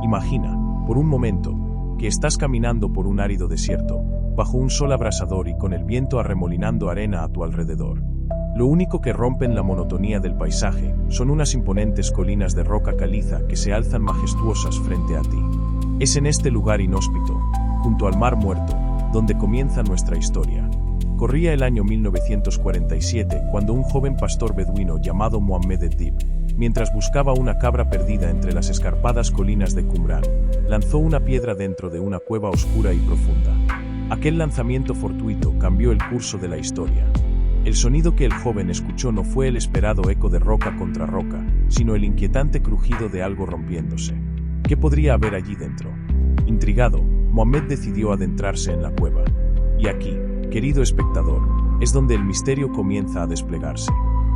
Imagina, por un momento, que estás caminando por un árido desierto, bajo un sol abrasador y con el viento arremolinando arena a tu alrededor. Lo único que rompen la monotonía del paisaje son unas imponentes colinas de roca caliza que se alzan majestuosas frente a ti. Es en este lugar inhóspito, junto al Mar Muerto, donde comienza nuestra historia. Corría el año 1947 cuando un joven pastor beduino llamado Mohammed Edib, mientras buscaba una cabra perdida entre las escarpadas colinas de Qumran, lanzó una piedra dentro de una cueva oscura y profunda. Aquel lanzamiento fortuito cambió el curso de la historia. El sonido que el joven escuchó no fue el esperado eco de roca contra roca, sino el inquietante crujido de algo rompiéndose. ¿Qué podría haber allí dentro? Intrigado, Mohammed decidió adentrarse en la cueva. Y aquí, querido espectador, es donde el misterio comienza a desplegarse.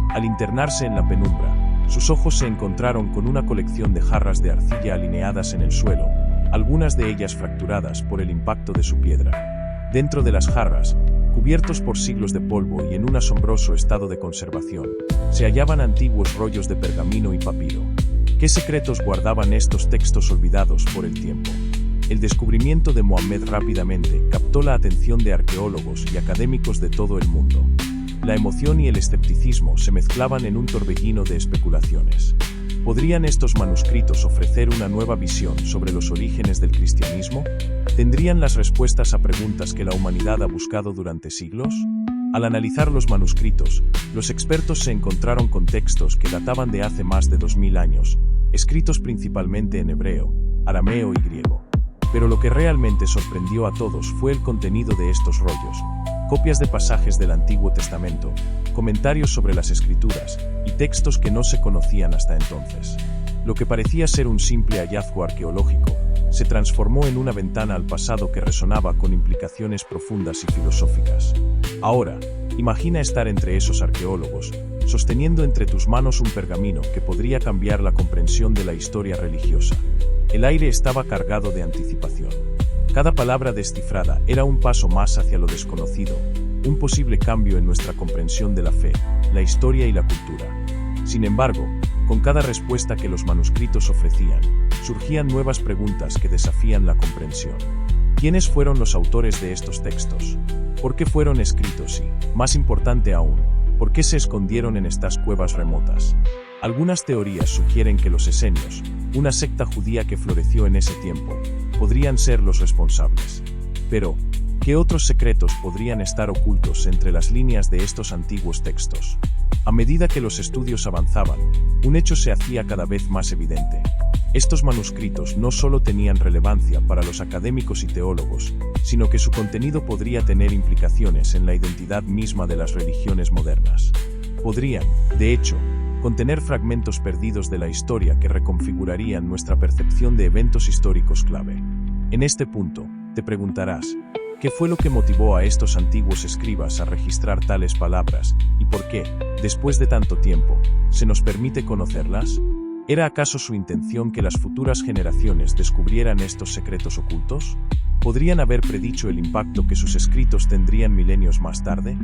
Al internarse en la penumbra, sus ojos se encontraron con una colección de jarras de arcilla alineadas en el suelo, algunas de ellas fracturadas por el impacto de su piedra. Dentro de las jarras, cubiertos por siglos de polvo y en un asombroso estado de conservación, se hallaban antiguos rollos de pergamino y papiro. ¿Qué secretos guardaban estos textos olvidados por el tiempo? El descubrimiento de Mohammed rápidamente captó la atención de arqueólogos y académicos de todo el mundo. La emoción y el escepticismo se mezclaban en un torbellino de especulaciones. ¿Podrían estos manuscritos ofrecer una nueva visión sobre los orígenes del cristianismo? ¿Tendrían las respuestas a preguntas que la humanidad ha buscado durante siglos? Al analizar los manuscritos, los expertos se encontraron con textos que databan de hace más de 2000 años, escritos principalmente en hebreo, arameo y griego. Pero lo que realmente sorprendió a todos fue el contenido de estos rollos: copias de pasajes del Antiguo Testamento, comentarios sobre las Escrituras y textos que no se conocían hasta entonces. Lo que parecía ser un simple hallazgo arqueológico se transformó en una ventana al pasado que resonaba con implicaciones profundas y filosóficas. Ahora, imagina estar entre esos arqueólogos, sosteniendo entre tus manos un pergamino que podría cambiar la comprensión de la historia religiosa. El aire estaba cargado de anticipación. Cada palabra descifrada era un paso más hacia lo desconocido, un posible cambio en nuestra comprensión de la fe, la historia y la cultura. Sin embargo, con cada respuesta que los manuscritos ofrecían, surgían nuevas preguntas que desafían la comprensión. ¿Quiénes fueron los autores de estos textos? ¿Por qué fueron escritos y, más importante aún, por qué se escondieron en estas cuevas remotas? Algunas teorías sugieren que los esenios, una secta judía que floreció en ese tiempo, podrían ser los responsables. Pero, ¿qué otros secretos podrían estar ocultos entre las líneas de estos antiguos textos? A medida que los estudios avanzaban, un hecho se hacía cada vez más evidente. Estos manuscritos no solo tenían relevancia para los académicos y teólogos, sino que su contenido podría tener implicaciones en la identidad misma de las religiones modernas. Podrían, de hecho, contener fragmentos perdidos de la historia que reconfigurarían nuestra percepción de eventos históricos clave. En este punto, te preguntarás, ¿qué fue lo que motivó a estos antiguos escribas a registrar tales palabras, y por qué, después de tanto tiempo, se nos permite conocerlas? ¿Era acaso su intención que las futuras generaciones descubrieran estos secretos ocultos? ¿Podrían haber predicho el impacto que sus escritos tendrían milenios más tarde?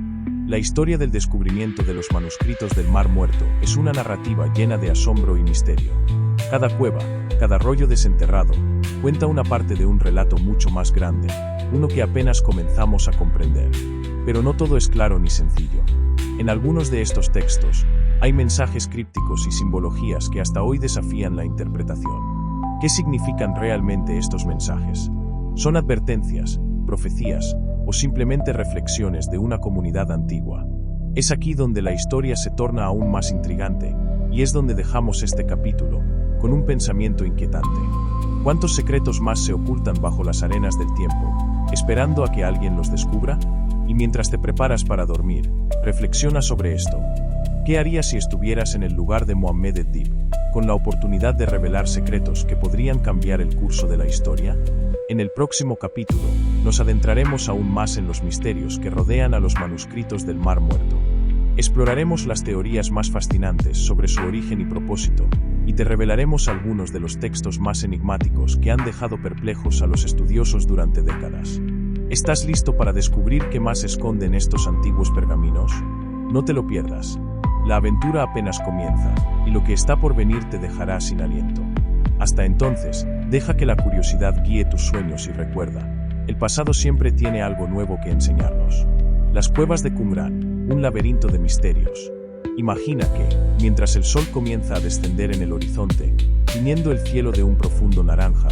La historia del descubrimiento de los manuscritos del Mar Muerto es una narrativa llena de asombro y misterio. Cada cueva, cada rollo desenterrado, cuenta una parte de un relato mucho más grande, uno que apenas comenzamos a comprender. Pero no todo es claro ni sencillo. En algunos de estos textos, hay mensajes crípticos y simbologías que hasta hoy desafían la interpretación. ¿Qué significan realmente estos mensajes? ¿Son advertencias, profecías, o simplemente reflexiones de una comunidad antigua? Es aquí donde la historia se torna aún más intrigante, y es donde dejamos este capítulo, con un pensamiento inquietante. ¿Cuántos secretos más se ocultan bajo las arenas del tiempo, esperando a que alguien los descubra? Y mientras te preparas para dormir, reflexiona sobre esto. ¿Qué harías si estuvieras en el lugar de Mohammed Edib, con la oportunidad de revelar secretos que podrían cambiar el curso de la historia? En el próximo capítulo, nos adentraremos aún más en los misterios que rodean a los manuscritos del Mar Muerto. Exploraremos las teorías más fascinantes sobre su origen y propósito, y te revelaremos algunos de los textos más enigmáticos que han dejado perplejos a los estudiosos durante décadas. ¿Estás listo para descubrir qué más esconden estos antiguos pergaminos? No te lo pierdas. La aventura apenas comienza, y lo que está por venir te dejará sin aliento. Hasta entonces, Deja que la curiosidad guíe tus sueños y recuerda, el pasado siempre tiene algo nuevo que enseñarnos. Las cuevas de Qumran, un laberinto de misterios. Imagina que, mientras el sol comienza a descender en el horizonte, tiñendo el cielo de un profundo naranja,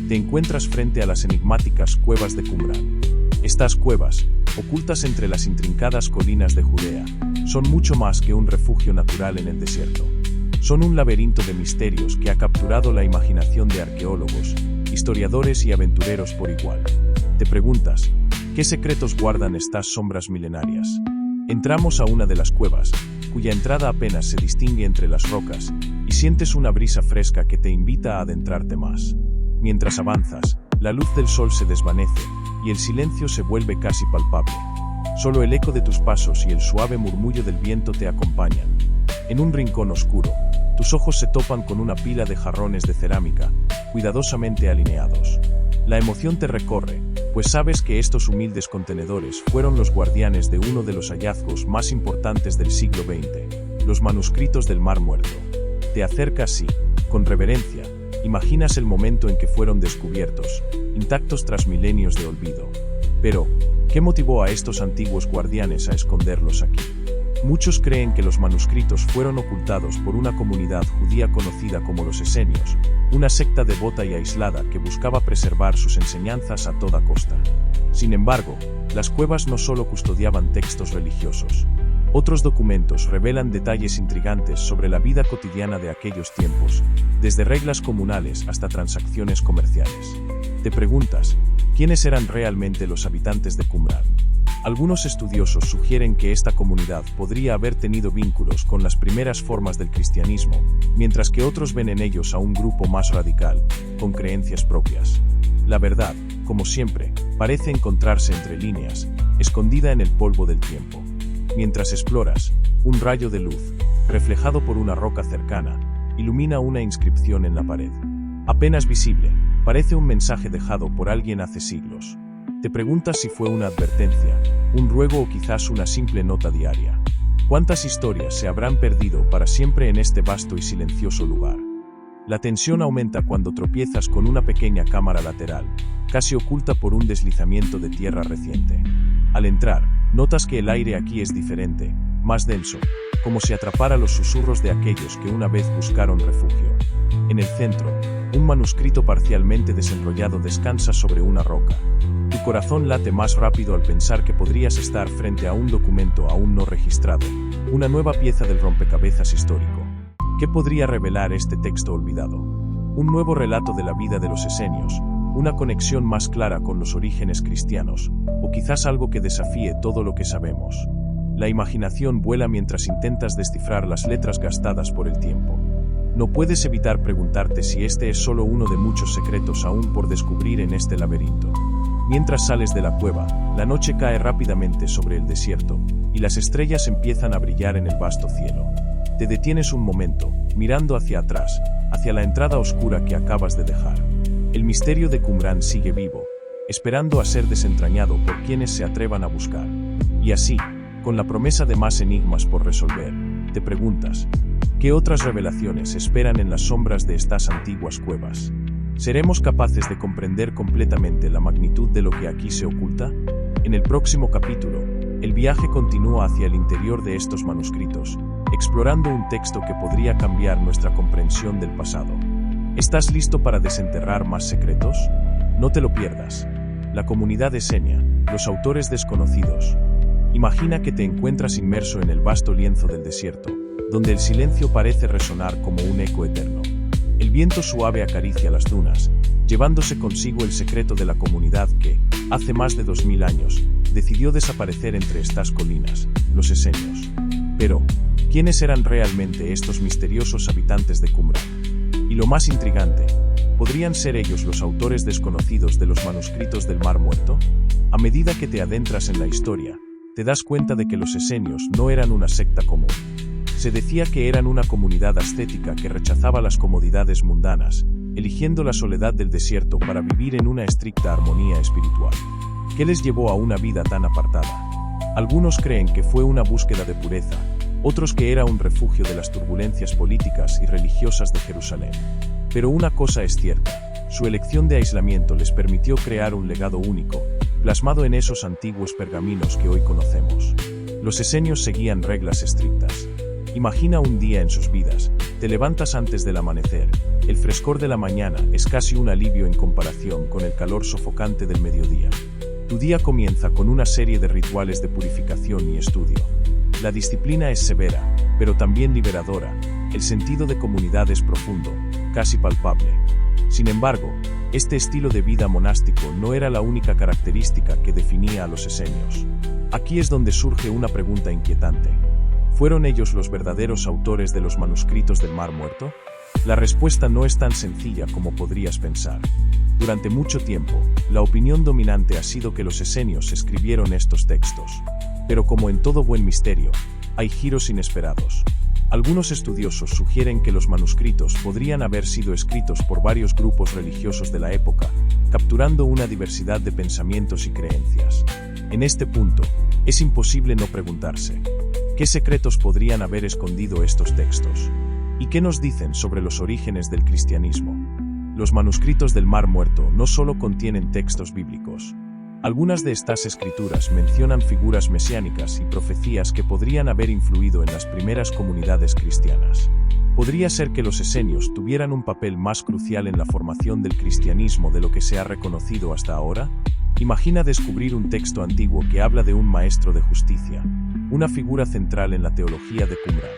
te encuentras frente a las enigmáticas cuevas de Qumran. Estas cuevas, ocultas entre las intrincadas colinas de Judea, son mucho más que un refugio natural en el desierto. Son un laberinto de misterios que ha capturado la imaginación de arqueólogos, historiadores y aventureros por igual. Te preguntas, ¿qué secretos guardan estas sombras milenarias? Entramos a una de las cuevas, cuya entrada apenas se distingue entre las rocas, y sientes una brisa fresca que te invita a adentrarte más. Mientras avanzas, la luz del sol se desvanece, y el silencio se vuelve casi palpable. Solo el eco de tus pasos y el suave murmullo del viento te acompañan. En un rincón oscuro, tus ojos se topan con una pila de jarrones de cerámica, cuidadosamente alineados. La emoción te recorre, pues sabes que estos humildes contenedores fueron los guardianes de uno de los hallazgos más importantes del siglo XX, los manuscritos del Mar Muerto. Te acercas y, con reverencia, imaginas el momento en que fueron descubiertos, intactos tras milenios de olvido. Pero, ¿qué motivó a estos antiguos guardianes a esconderlos aquí? Muchos creen que los manuscritos fueron ocultados por una comunidad judía conocida como los esenios, una secta devota y aislada que buscaba preservar sus enseñanzas a toda costa. Sin embargo, las cuevas no solo custodiaban textos religiosos. Otros documentos revelan detalles intrigantes sobre la vida cotidiana de aquellos tiempos, desde reglas comunales hasta transacciones comerciales. Te preguntas, ¿quiénes eran realmente los habitantes de Qumran? Algunos estudiosos sugieren que esta comunidad podría haber tenido vínculos con las primeras formas del cristianismo, mientras que otros ven en ellos a un grupo más radical, con creencias propias. La verdad, como siempre, parece encontrarse entre líneas, escondida en el polvo del tiempo. Mientras exploras, un rayo de luz, reflejado por una roca cercana, ilumina una inscripción en la pared. Apenas visible, parece un mensaje dejado por alguien hace siglos. Te preguntas si fue una advertencia, un ruego o quizás una simple nota diaria. ¿Cuántas historias se habrán perdido para siempre en este vasto y silencioso lugar? La tensión aumenta cuando tropiezas con una pequeña cámara lateral, casi oculta por un deslizamiento de tierra reciente. Al entrar, notas que el aire aquí es diferente, más denso, como si atrapara los susurros de aquellos que una vez buscaron refugio. En el centro, un manuscrito parcialmente desenrollado descansa sobre una roca. Tu corazón late más rápido al pensar que podrías estar frente a un documento aún no registrado, una nueva pieza del rompecabezas histórico. ¿Qué podría revelar este texto olvidado? Un nuevo relato de la vida de los esenios, una conexión más clara con los orígenes cristianos, o quizás algo que desafíe todo lo que sabemos. La imaginación vuela mientras intentas descifrar las letras gastadas por el tiempo. No puedes evitar preguntarte si este es solo uno de muchos secretos aún por descubrir en este laberinto. Mientras sales de la cueva, la noche cae rápidamente sobre el desierto, y las estrellas empiezan a brillar en el vasto cielo. Te detienes un momento, mirando hacia atrás, hacia la entrada oscura que acabas de dejar. El misterio de Qumran sigue vivo, esperando a ser desentrañado por quienes se atrevan a buscar. Y así, con la promesa de más enigmas por resolver, te preguntas, ¿qué otras revelaciones esperan en las sombras de estas antiguas cuevas? ¿Seremos capaces de comprender completamente la magnitud de lo que aquí se oculta? En el próximo capítulo, el viaje continúa hacia el interior de estos manuscritos, explorando un texto que podría cambiar nuestra comprensión del pasado. ¿Estás listo para desenterrar más secretos? No te lo pierdas. La comunidad esenia, los autores desconocidos. Imagina que te encuentras inmerso en el vasto lienzo del desierto, donde el silencio parece resonar como un eco eterno. El viento suave acaricia las dunas, llevándose consigo el secreto de la comunidad que, hace más de 2000 años, decidió desaparecer entre estas colinas, los esenios. Pero, ¿quiénes eran realmente estos misteriosos habitantes de Qumran? Y lo más intrigante, ¿podrían ser ellos los autores desconocidos de los manuscritos del Mar Muerto? A medida que te adentras en la historia, te das cuenta de que los esenios no eran una secta común. Se decía que eran una comunidad ascética que rechazaba las comodidades mundanas, eligiendo la soledad del desierto para vivir en una estricta armonía espiritual. ¿Qué les llevó a una vida tan apartada? Algunos creen que fue una búsqueda de pureza, otros que era un refugio de las turbulencias políticas y religiosas de Jerusalén. Pero una cosa es cierta, Su elección de aislamiento les permitió crear un legado único, plasmado en esos antiguos pergaminos que hoy conocemos. Los esenios seguían reglas estrictas. Imagina un día en sus vidas: te levantas antes del amanecer, el frescor de la mañana es casi un alivio en comparación con el calor sofocante del mediodía. Tu día comienza con una serie de rituales de purificación y estudio. La disciplina es severa, pero también liberadora. El sentido de comunidad es profundo, casi palpable. Sin embargo, este estilo de vida monástico no era la única característica que definía a los esenios. Aquí es donde surge una pregunta inquietante. ¿Fueron ellos los verdaderos autores de los manuscritos del Mar Muerto? La respuesta no es tan sencilla como podrías pensar. Durante mucho tiempo, la opinión dominante ha sido que los esenios escribieron estos textos. Pero como en todo buen misterio, hay giros inesperados. Algunos estudiosos sugieren que los manuscritos podrían haber sido escritos por varios grupos religiosos de la época, capturando una diversidad de pensamientos y creencias. En este punto, es imposible no preguntarse: ¿qué secretos podrían haber escondido estos textos? ¿Y qué nos dicen sobre los orígenes del cristianismo? Los manuscritos del Mar Muerto no solo contienen textos bíblicos. Algunas de estas escrituras mencionan figuras mesiánicas y profecías que podrían haber influido en las primeras comunidades cristianas. ¿Podría ser que los esenios tuvieran un papel más crucial en la formación del cristianismo de lo que se ha reconocido hasta ahora? Imagina descubrir un texto antiguo que habla de un maestro de justicia, una figura central en la teología de Qumran.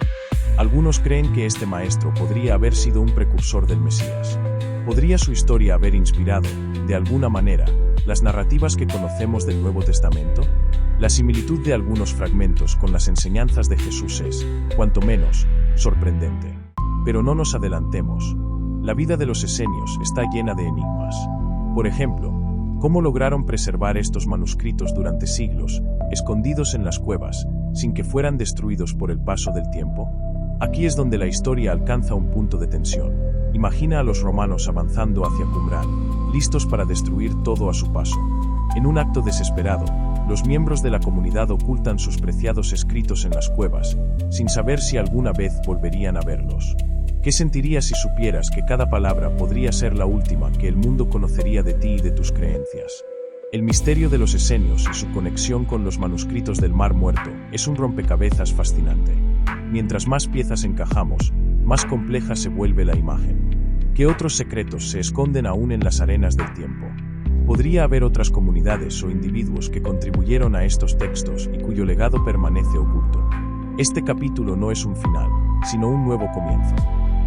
Algunos creen que este maestro podría haber sido un precursor del Mesías. ¿Podría su historia haber inspirado, de alguna manera, las narrativas que conocemos del Nuevo Testamento? La similitud de algunos fragmentos con las enseñanzas de Jesús es, cuanto menos, sorprendente. Pero no nos adelantemos. La vida de los esenios está llena de enigmas. Por ejemplo, ¿cómo lograron preservar estos manuscritos durante siglos, escondidos en las cuevas, sin que fueran destruidos por el paso del tiempo? Aquí es donde la historia alcanza un punto de tensión. Imagina a los romanos avanzando hacia Qumran, listos para destruir todo a su paso. En un acto desesperado, los miembros de la comunidad ocultan sus preciados escritos en las cuevas, sin saber si alguna vez volverían a verlos. ¿Qué sentirías si supieras que cada palabra podría ser la última que el mundo conocería de ti y de tus creencias? El misterio de los esenios y su conexión con los manuscritos del Mar Muerto es un rompecabezas fascinante. Mientras más piezas encajamos, más compleja se vuelve la imagen. ¿Qué otros secretos se esconden aún en las arenas del tiempo? ¿Podría haber otras comunidades o individuos que contribuyeron a estos textos y cuyo legado permanece oculto? Este capítulo no es un final, sino un nuevo comienzo.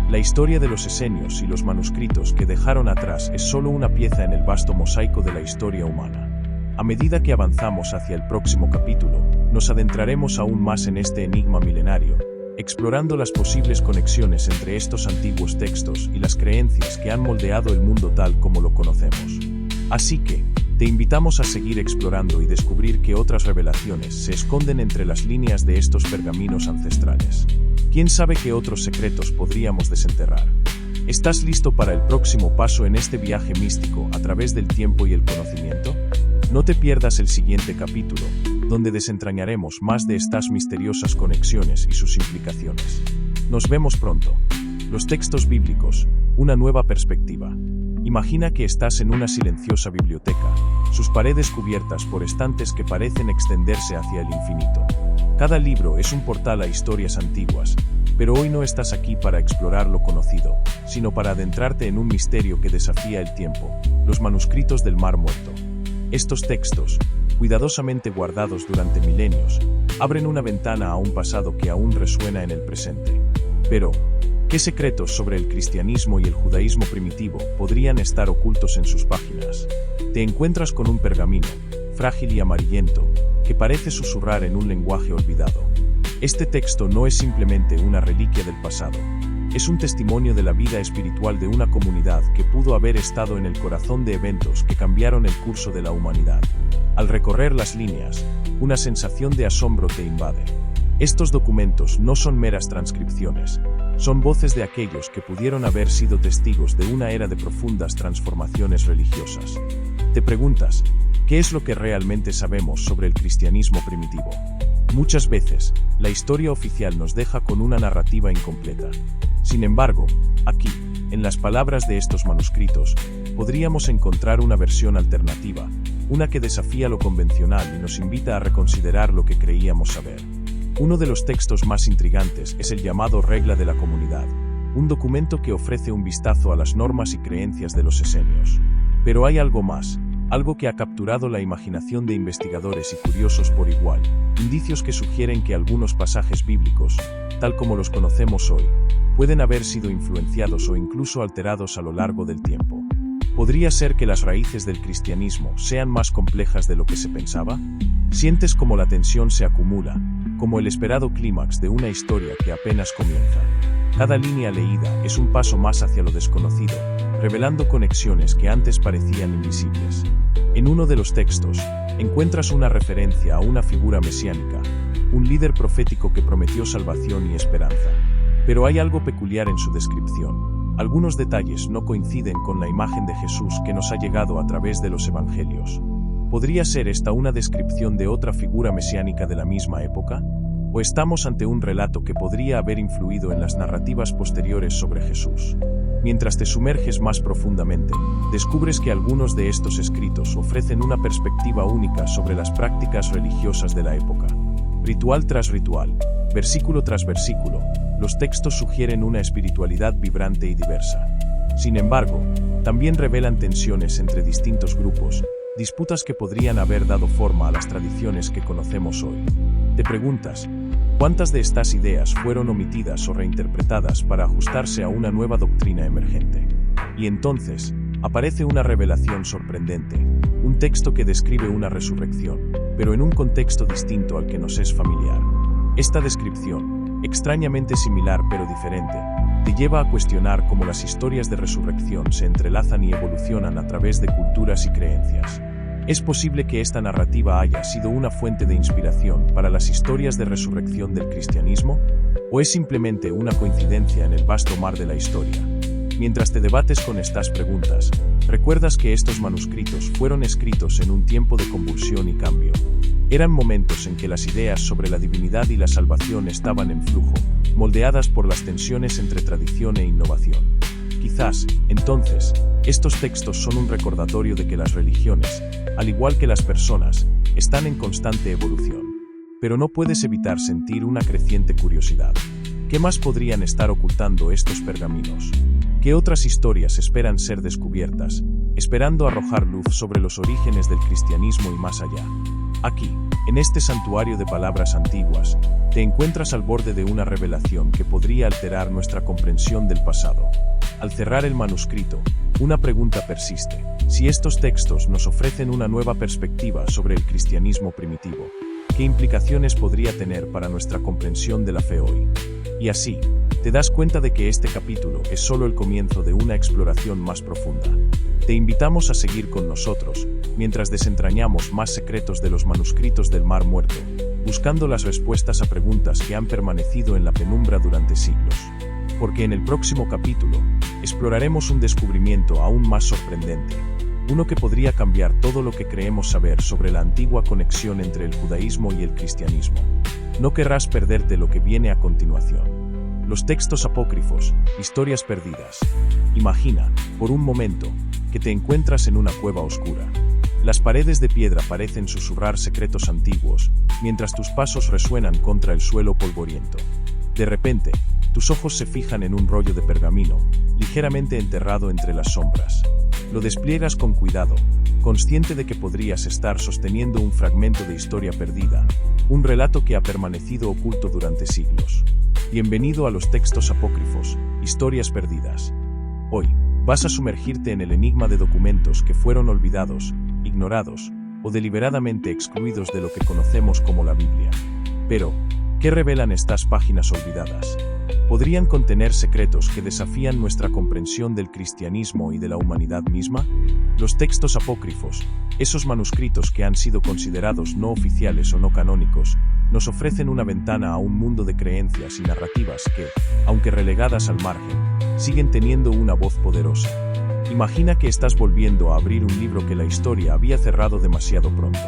La historia de los esenios y los manuscritos que dejaron atrás es solo una pieza en el vasto mosaico de la historia humana. A medida que avanzamos hacia el próximo capítulo, nos adentraremos aún más en este enigma milenario, explorando las posibles conexiones entre estos antiguos textos y las creencias que han moldeado el mundo tal como lo conocemos. Así que, te invitamos a seguir explorando y descubrir qué otras revelaciones se esconden entre las líneas de estos pergaminos ancestrales. ¿Quién sabe qué otros secretos podríamos desenterrar? ¿Estás listo para el próximo paso en este viaje místico a través del tiempo y el conocimiento? No te pierdas el siguiente capítulo, donde desentrañaremos más de estas misteriosas conexiones y sus implicaciones. Nos vemos pronto. Los textos bíblicos, una nueva perspectiva. Imagina que estás en una silenciosa biblioteca, sus paredes cubiertas por estantes que parecen extenderse hacia el infinito. Cada libro es un portal a historias antiguas, pero hoy no estás aquí para explorar lo conocido, sino para adentrarte en un misterio que desafía el tiempo, los manuscritos del Mar Muerto. Estos textos, cuidadosamente guardados durante milenios, abren una ventana a un pasado que aún resuena en el presente. Pero, ¿qué secretos sobre el cristianismo y el judaísmo primitivo podrían estar ocultos en sus páginas? Te encuentras con un pergamino, frágil y amarillento, que parece susurrar en un lenguaje olvidado. Este texto no es simplemente una reliquia del pasado. Es un testimonio de la vida espiritual de una comunidad que pudo haber estado en el corazón de eventos que cambiaron el curso de la humanidad. Al recorrer las líneas, una sensación de asombro te invade. Estos documentos no son meras transcripciones, son voces de aquellos que pudieron haber sido testigos de una era de profundas transformaciones religiosas. Te preguntas, ¿qué es lo que realmente sabemos sobre el cristianismo primitivo? Muchas veces, la historia oficial nos deja con una narrativa incompleta. Sin embargo, aquí, en las palabras de estos manuscritos, podríamos encontrar una versión alternativa, una que desafía lo convencional y nos invita a reconsiderar lo que creíamos saber. Uno de los textos más intrigantes es el llamado Regla de la Comunidad, un documento que ofrece un vistazo a las normas y creencias de los esenios. Pero hay algo más, algo que ha capturado la imaginación de investigadores y curiosos por igual, indicios que sugieren que algunos pasajes bíblicos, tal como los conocemos hoy, pueden haber sido influenciados o incluso alterados a lo largo del tiempo. ¿Podría ser que las raíces del cristianismo sean más complejas de lo que se pensaba? Sientes como la tensión se acumula, como el esperado clímax de una historia que apenas comienza. Cada línea leída es un paso más hacia lo desconocido, revelando conexiones que antes parecían invisibles. En uno de los textos, encuentras una referencia a una figura mesiánica, un líder profético que prometió salvación y esperanza. Pero hay algo peculiar en su descripción. Algunos detalles no coinciden con la imagen de Jesús que nos ha llegado a través de los evangelios. ¿Podría ser esta una descripción de otra figura mesiánica de la misma época? ¿O estamos ante un relato que podría haber influido en las narrativas posteriores sobre Jesús? Mientras te sumerges más profundamente, descubres que algunos de estos escritos ofrecen una perspectiva única sobre las prácticas religiosas de la época. Ritual tras ritual, versículo tras versículo, los textos sugieren una espiritualidad vibrante y diversa. Sin embargo, también revelan tensiones entre distintos grupos, disputas que podrían haber dado forma a las tradiciones que conocemos hoy. Te preguntas, ¿cuántas de estas ideas fueron omitidas o reinterpretadas para ajustarse a una nueva doctrina emergente? Y entonces, aparece una revelación sorprendente, un texto que describe una resurrección, pero en un contexto distinto al que nos es familiar. Esta descripción, extrañamente similar pero diferente, te lleva a cuestionar cómo las historias de resurrección se entrelazan y evolucionan a través de culturas y creencias. ¿Es posible que esta narrativa haya sido una fuente de inspiración para las historias de resurrección del cristianismo? ¿O es simplemente una coincidencia en el vasto mar de la historia? Mientras te debates con estas preguntas, recuerdas que estos manuscritos fueron escritos en un tiempo de convulsión y cambio. Eran momentos en que las ideas sobre la divinidad y la salvación estaban en flujo, moldeadas por las tensiones entre tradición e innovación. Quizás, entonces, estos textos son un recordatorio de que las religiones, al igual que las personas, están en constante evolución. Pero no puedes evitar sentir una creciente curiosidad. ¿Qué más podrían estar ocultando estos pergaminos? ¿Qué otras historias esperan ser descubiertas, esperando arrojar luz sobre los orígenes del cristianismo y más allá? Aquí, en este santuario de palabras antiguas, te encuentras al borde de una revelación que podría alterar nuestra comprensión del pasado. Al cerrar el manuscrito, una pregunta persiste: si estos textos nos ofrecen una nueva perspectiva sobre el cristianismo primitivo, ¿qué implicaciones podría tener para nuestra comprensión de la fe hoy? Y así, te das cuenta de que este capítulo es solo el comienzo de una exploración más profunda. Te invitamos a seguir con nosotros, mientras desentrañamos más secretos de los manuscritos del Mar Muerto, buscando las respuestas a preguntas que han permanecido en la penumbra durante siglos. Porque en el próximo capítulo, exploraremos un descubrimiento aún más sorprendente, uno que podría cambiar todo lo que creemos saber sobre la antigua conexión entre el judaísmo y el cristianismo. No querrás perderte lo que viene a continuación. Los textos apócrifos, historias perdidas. Imagina, por un momento, que te encuentras en una cueva oscura. Las paredes de piedra parecen susurrar secretos antiguos, mientras tus pasos resuenan contra el suelo polvoriento. De repente, tus ojos se fijan en un rollo de pergamino, ligeramente enterrado entre las sombras. Lo despliegas con cuidado, consciente de que podrías estar sosteniendo un fragmento de historia perdida, un relato que ha permanecido oculto durante siglos. Bienvenido a los textos apócrifos, historias perdidas. Hoy, vas a sumergirte en el enigma de documentos que fueron olvidados, ignorados o deliberadamente excluidos de lo que conocemos como la Biblia. Pero, ¿qué revelan estas páginas olvidadas? ¿Podrían contener secretos que desafían nuestra comprensión del cristianismo y de la humanidad misma? Los textos apócrifos, esos manuscritos que han sido considerados no oficiales o no canónicos, nos ofrecen una ventana a un mundo de creencias y narrativas que, aunque relegadas al margen, siguen teniendo una voz poderosa. Imagina que estás volviendo a abrir un libro que la historia había cerrado demasiado pronto.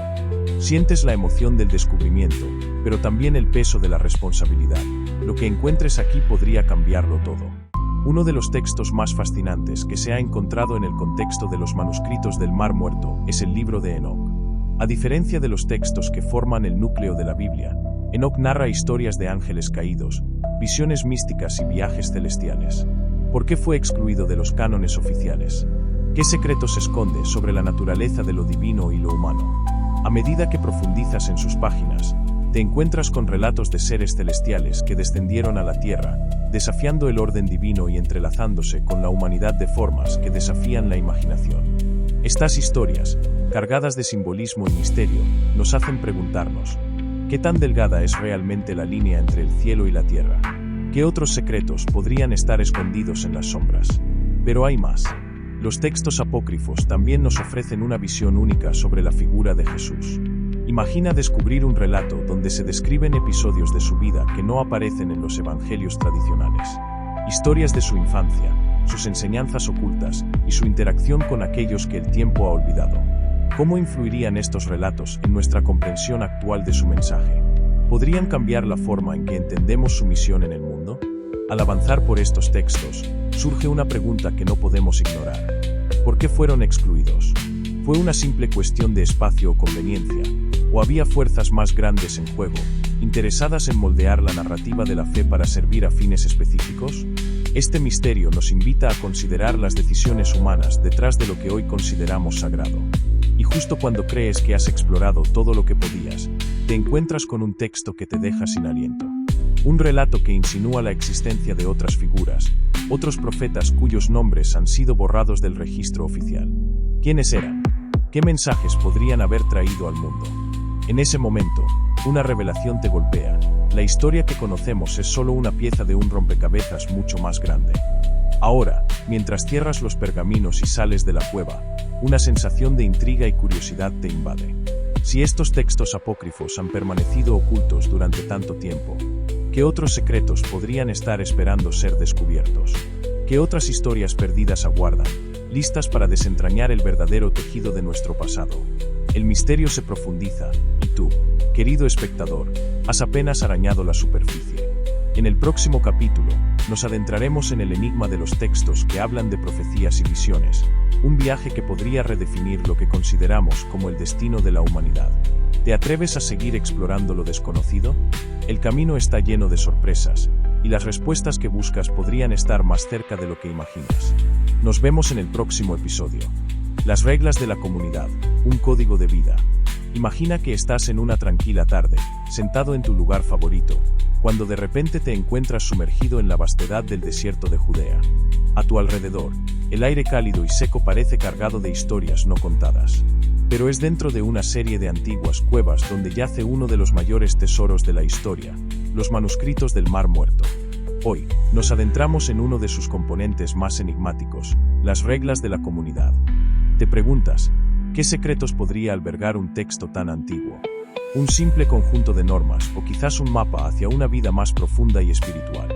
Sientes la emoción del descubrimiento, pero también el peso de la responsabilidad. Lo que encuentres aquí podría cambiarlo todo. Uno de los textos más fascinantes que se ha encontrado en el contexto de los manuscritos del Mar Muerto es el libro de Enoc. A diferencia de los textos que forman el núcleo de la Biblia, Enoc narra historias de ángeles caídos, visiones místicas y viajes celestiales. ¿Por qué fue excluido de los cánones oficiales? ¿Qué secreto se esconde sobre la naturaleza de lo divino y lo humano? A medida que profundizas en sus páginas, te encuentras con relatos de seres celestiales que descendieron a la tierra, desafiando el orden divino y entrelazándose con la humanidad de formas que desafían la imaginación. Estas historias, cargadas de simbolismo y misterio, nos hacen preguntarnos: ¿qué tan delgada es realmente la línea entre el cielo y la tierra? ¿Qué otros secretos podrían estar escondidos en las sombras? Pero hay más. Los textos apócrifos también nos ofrecen una visión única sobre la figura de Jesús. Imagina descubrir un relato donde se describen episodios de su vida que no aparecen en los evangelios tradicionales. Historias de su infancia, sus enseñanzas ocultas y su interacción con aquellos que el tiempo ha olvidado. ¿Cómo influirían estos relatos en nuestra comprensión actual de su mensaje? ¿Podrían cambiar la forma en que entendemos su misión en el mundo? Al avanzar por estos textos, surge una pregunta que no podemos ignorar. ¿Por qué fueron excluidos? ¿Fue una simple cuestión de espacio o conveniencia? ¿O había fuerzas más grandes en juego, interesadas en moldear la narrativa de la fe para servir a fines específicos? Este misterio nos invita a considerar las decisiones humanas detrás de lo que hoy consideramos sagrado. Y justo cuando crees que has explorado todo lo que podías, te encuentras con un texto que te deja sin aliento. Un relato que insinúa la existencia de otras figuras, otros profetas cuyos nombres han sido borrados del registro oficial. ¿Quiénes eran? ¿Qué mensajes podrían haber traído al mundo? En ese momento, una revelación te golpea. La historia que conocemos es solo una pieza de un rompecabezas mucho más grande. Ahora, mientras cierras los pergaminos y sales de la cueva, una sensación de intriga y curiosidad te invade. Si estos textos apócrifos han permanecido ocultos durante tanto tiempo, ¿qué otros secretos podrían estar esperando ser descubiertos? ¿Qué otras historias perdidas aguardan, listas para desentrañar el verdadero tejido de nuestro pasado? El misterio se profundiza, y tú, querido espectador, has apenas arañado la superficie. En el próximo capítulo, nos adentraremos en el enigma de los textos que hablan de profecías y visiones, un viaje que podría redefinir lo que consideramos como el destino de la humanidad. ¿Te atreves a seguir explorando lo desconocido? El camino está lleno de sorpresas, y las respuestas que buscas podrían estar más cerca de lo que imaginas. Nos vemos en el próximo episodio. Las reglas de la comunidad, un código de vida. Imagina que estás en una tranquila tarde, sentado en tu lugar favorito, cuando de repente te encuentras sumergido en la vastedad del desierto de Judea. A tu alrededor, el aire cálido y seco parece cargado de historias no contadas. Pero es dentro de una serie de antiguas cuevas donde yace uno de los mayores tesoros de la historia, los manuscritos del Mar Muerto. Hoy, nos adentramos en uno de sus componentes más enigmáticos, las reglas de la comunidad. Te preguntas, ¿qué secretos podría albergar un texto tan antiguo? Un simple conjunto de normas o quizás un mapa hacia una vida más profunda y espiritual.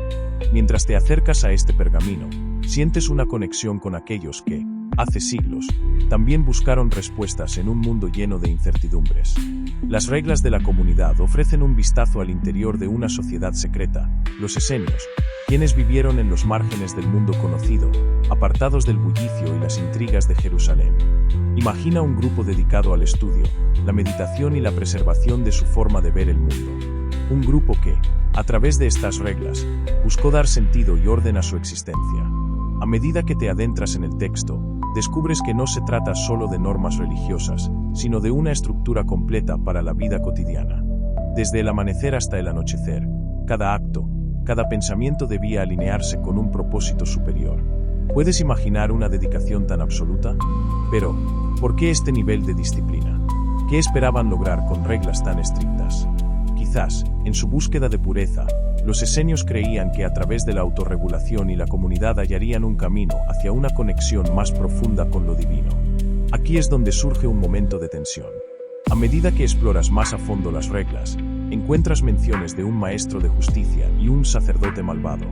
Mientras te acercas a este pergamino, sientes una conexión con aquellos que, hace siglos, también buscaron respuestas en un mundo lleno de incertidumbres. Las reglas de la comunidad ofrecen un vistazo al interior de una sociedad secreta, los esenios, quienes vivieron en los márgenes del mundo conocido, apartados del bullicio y las intrigas de Jerusalén. Imagina un grupo dedicado al estudio, la meditación y la preservación de su forma de ver el mundo. Un grupo que, a través de estas reglas, buscó dar sentido y orden a su existencia. A medida que te adentras en el texto, descubres que no se trata solo de normas religiosas, sino de una estructura completa para la vida cotidiana. Desde el amanecer hasta el anochecer, cada acto, cada pensamiento debía alinearse con un propósito superior. ¿Puedes imaginar una dedicación tan absoluta? Pero, ¿por qué este nivel de disciplina? ¿Qué esperaban lograr con reglas tan estrictas? Quizás, en su búsqueda de pureza, los esenios creían que a través de la autorregulación y la comunidad hallarían un camino hacia una conexión más profunda con lo divino. Aquí es donde surge un momento de tensión. A medida que exploras más a fondo las reglas, encuentras menciones de un maestro de justicia y un sacerdote malvado.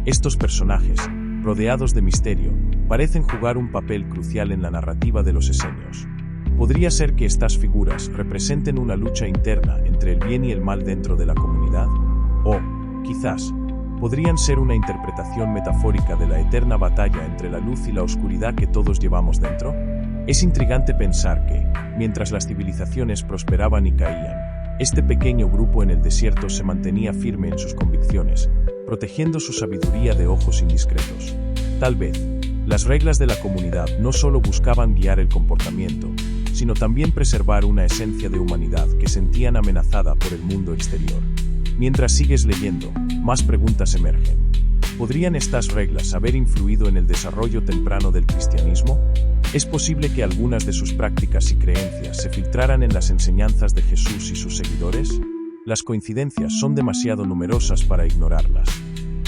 Estos personajes, rodeados de misterio, parecen jugar un papel crucial en la narrativa de los esenios. ¿Podría ser que estas figuras representen una lucha interna entre el bien y el mal dentro de la comunidad? O, quizás, podrían ser una interpretación metafórica de la eterna batalla entre la luz y la oscuridad que todos llevamos dentro? Es intrigante pensar que, mientras las civilizaciones prosperaban y caían, este pequeño grupo en el desierto se mantenía firme en sus convicciones, protegiendo su sabiduría de ojos indiscretos. Tal vez, las reglas de la comunidad no solo buscaban guiar el comportamiento, sino también preservar una esencia de humanidad que sentían amenazada por el mundo exterior. Mientras sigues leyendo, más preguntas emergen. ¿Podrían estas reglas haber influido en el desarrollo temprano del cristianismo? ¿Es posible que algunas de sus prácticas y creencias se filtraran en las enseñanzas de Jesús y sus seguidores? Las coincidencias son demasiado numerosas para ignorarlas.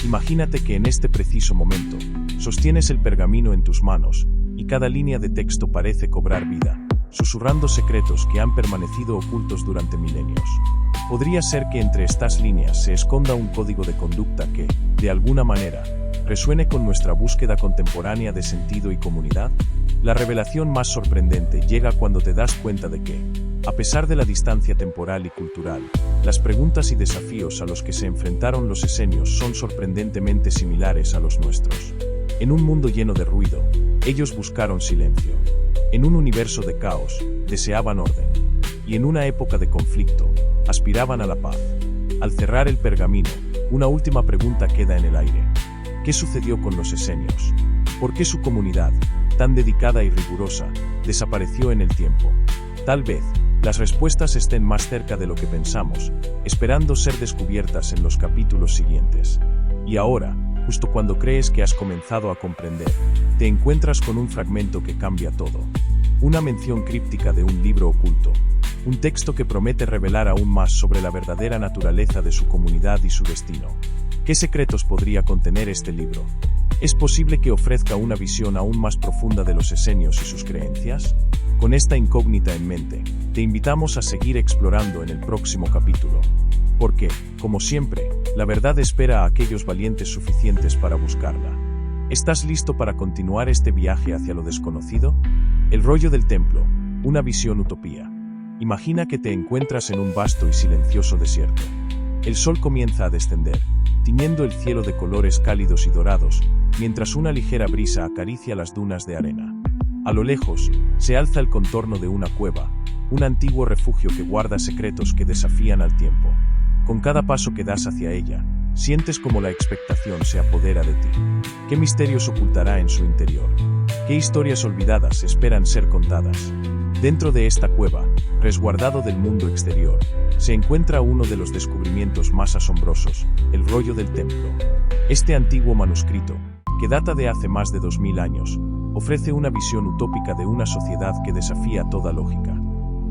Imagínate que en este preciso momento, sostienes el pergamino en tus manos, y cada línea de texto parece cobrar vida, susurrando secretos que han permanecido ocultos durante milenios. Podría ser que entre estas líneas se esconda un código de conducta que, de alguna manera, resuene con nuestra búsqueda contemporánea de sentido y comunidad. La revelación más sorprendente llega cuando te das cuenta de que, a pesar de la distancia temporal y cultural, las preguntas y desafíos a los que se enfrentaron los esenios son sorprendentemente similares a los nuestros. En un mundo lleno de ruido, ellos buscaron silencio. En un universo de caos, deseaban orden. Y en una época de conflicto, aspiraban a la paz. Al cerrar el pergamino, una última pregunta queda en el aire. ¿Qué sucedió con los esenios? ¿Por qué su comunidad, tan dedicada y rigurosa, desapareció en el tiempo? Tal vez, las respuestas estén más cerca de lo que pensamos, esperando ser descubiertas en los capítulos siguientes. Y ahora, justo cuando crees que has comenzado a comprender, te encuentras con un fragmento que cambia todo. Una mención críptica de un libro oculto. Un texto que promete revelar aún más sobre la verdadera naturaleza de su comunidad y su destino. ¿Qué secretos podría contener este libro? ¿Es posible que ofrezca una visión aún más profunda de los esenios y sus creencias? Con esta incógnita en mente, te invitamos a seguir explorando en el próximo capítulo. Porque, como siempre, la verdad espera a aquellos valientes suficientes para buscarla. ¿Estás listo para continuar este viaje hacia lo desconocido? El rollo del templo, una visión utopía. Imagina que te encuentras en un vasto y silencioso desierto. El sol comienza a descender, tiñendo el cielo de colores cálidos y dorados, mientras una ligera brisa acaricia las dunas de arena. A lo lejos, se alza el contorno de una cueva, un antiguo refugio que guarda secretos que desafían al tiempo. Con cada paso que das hacia ella, sientes como la expectación se apodera de ti. ¿Qué misterios ocultará en su interior? ¿Qué historias olvidadas esperan ser contadas? Dentro de esta cueva, resguardado del mundo exterior, se encuentra uno de los descubrimientos más asombrosos, el rollo del templo. Este antiguo manuscrito, que data de hace más de 2000 años, ofrece una visión utópica de una sociedad que desafía toda lógica.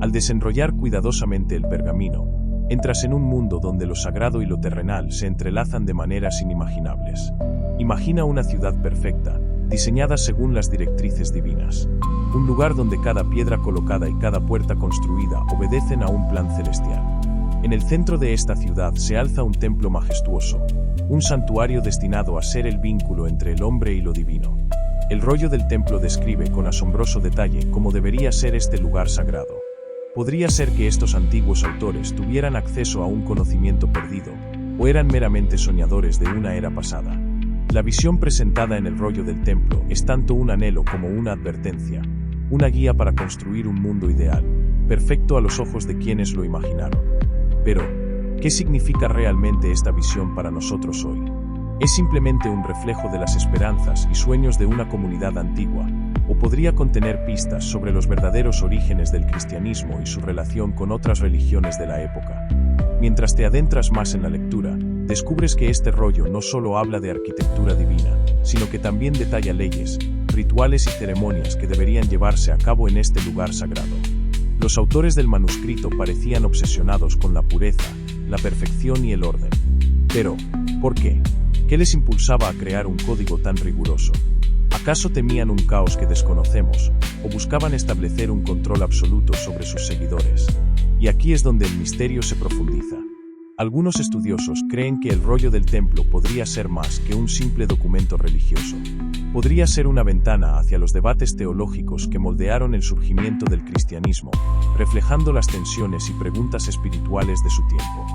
Al desenrollar cuidadosamente el pergamino, entras en un mundo donde lo sagrado y lo terrenal se entrelazan de maneras inimaginables. Imagina una ciudad perfecta, diseñada según las directrices divinas. Un lugar donde cada piedra colocada y cada puerta construida obedecen a un plan celestial. En el centro de esta ciudad se alza un templo majestuoso, un santuario destinado a ser el vínculo entre el hombre y lo divino. El rollo del templo describe con asombroso detalle cómo debería ser este lugar sagrado. Podría ser que estos antiguos autores tuvieran acceso a un conocimiento perdido, o eran meramente soñadores de una era pasada. La visión presentada en el rollo del templo es tanto un anhelo como una advertencia, una guía para construir un mundo ideal, perfecto a los ojos de quienes lo imaginaron. Pero, ¿qué significa realmente esta visión para nosotros hoy? ¿Es simplemente un reflejo de las esperanzas y sueños de una comunidad antigua, o podría contener pistas sobre los verdaderos orígenes del cristianismo y su relación con otras religiones de la época? Mientras te adentras más en la lectura, descubres que este rollo no solo habla de arquitectura divina, sino que también detalla leyes, rituales y ceremonias que deberían llevarse a cabo en este lugar sagrado. Los autores del manuscrito parecían obsesionados con la pureza, la perfección y el orden. Pero, ¿por qué? ¿Qué les impulsaba a crear un código tan riguroso? ¿Acaso temían un caos que desconocemos, o buscaban establecer un control absoluto sobre sus seguidores? Y aquí es donde el misterio se profundiza. Algunos estudiosos creen que el rollo del templo podría ser más que un simple documento religioso. Podría ser una ventana hacia los debates teológicos que moldearon el surgimiento del cristianismo, reflejando las tensiones y preguntas espirituales de su tiempo.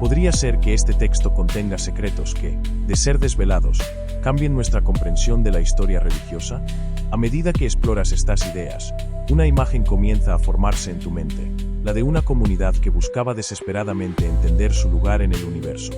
Podría ser que este texto contenga secretos que, de ser desvelados, cambien nuestra comprensión de la historia religiosa. A medida que exploras estas ideas, una imagen comienza a formarse en tu mente, la de una comunidad que buscaba desesperadamente entender su lugar en el universo.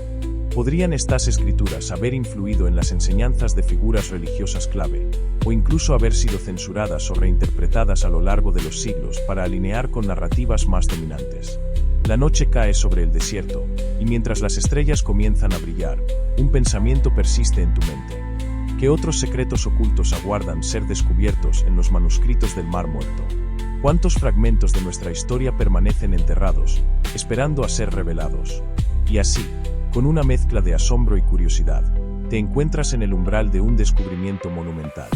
¿Podrían estas escrituras haber influido en las enseñanzas de figuras religiosas clave, o incluso haber sido censuradas o reinterpretadas a lo largo de los siglos para alinear con narrativas más dominantes? La noche cae sobre el desierto, y mientras las estrellas comienzan a brillar, un pensamiento persiste en tu mente. ¿Qué otros secretos ocultos aguardan ser descubiertos en los manuscritos del Mar Muerto? ¿Cuántos fragmentos de nuestra historia permanecen enterrados, esperando a ser revelados? Y así, con una mezcla de asombro y curiosidad, te encuentras en el umbral de un descubrimiento monumental.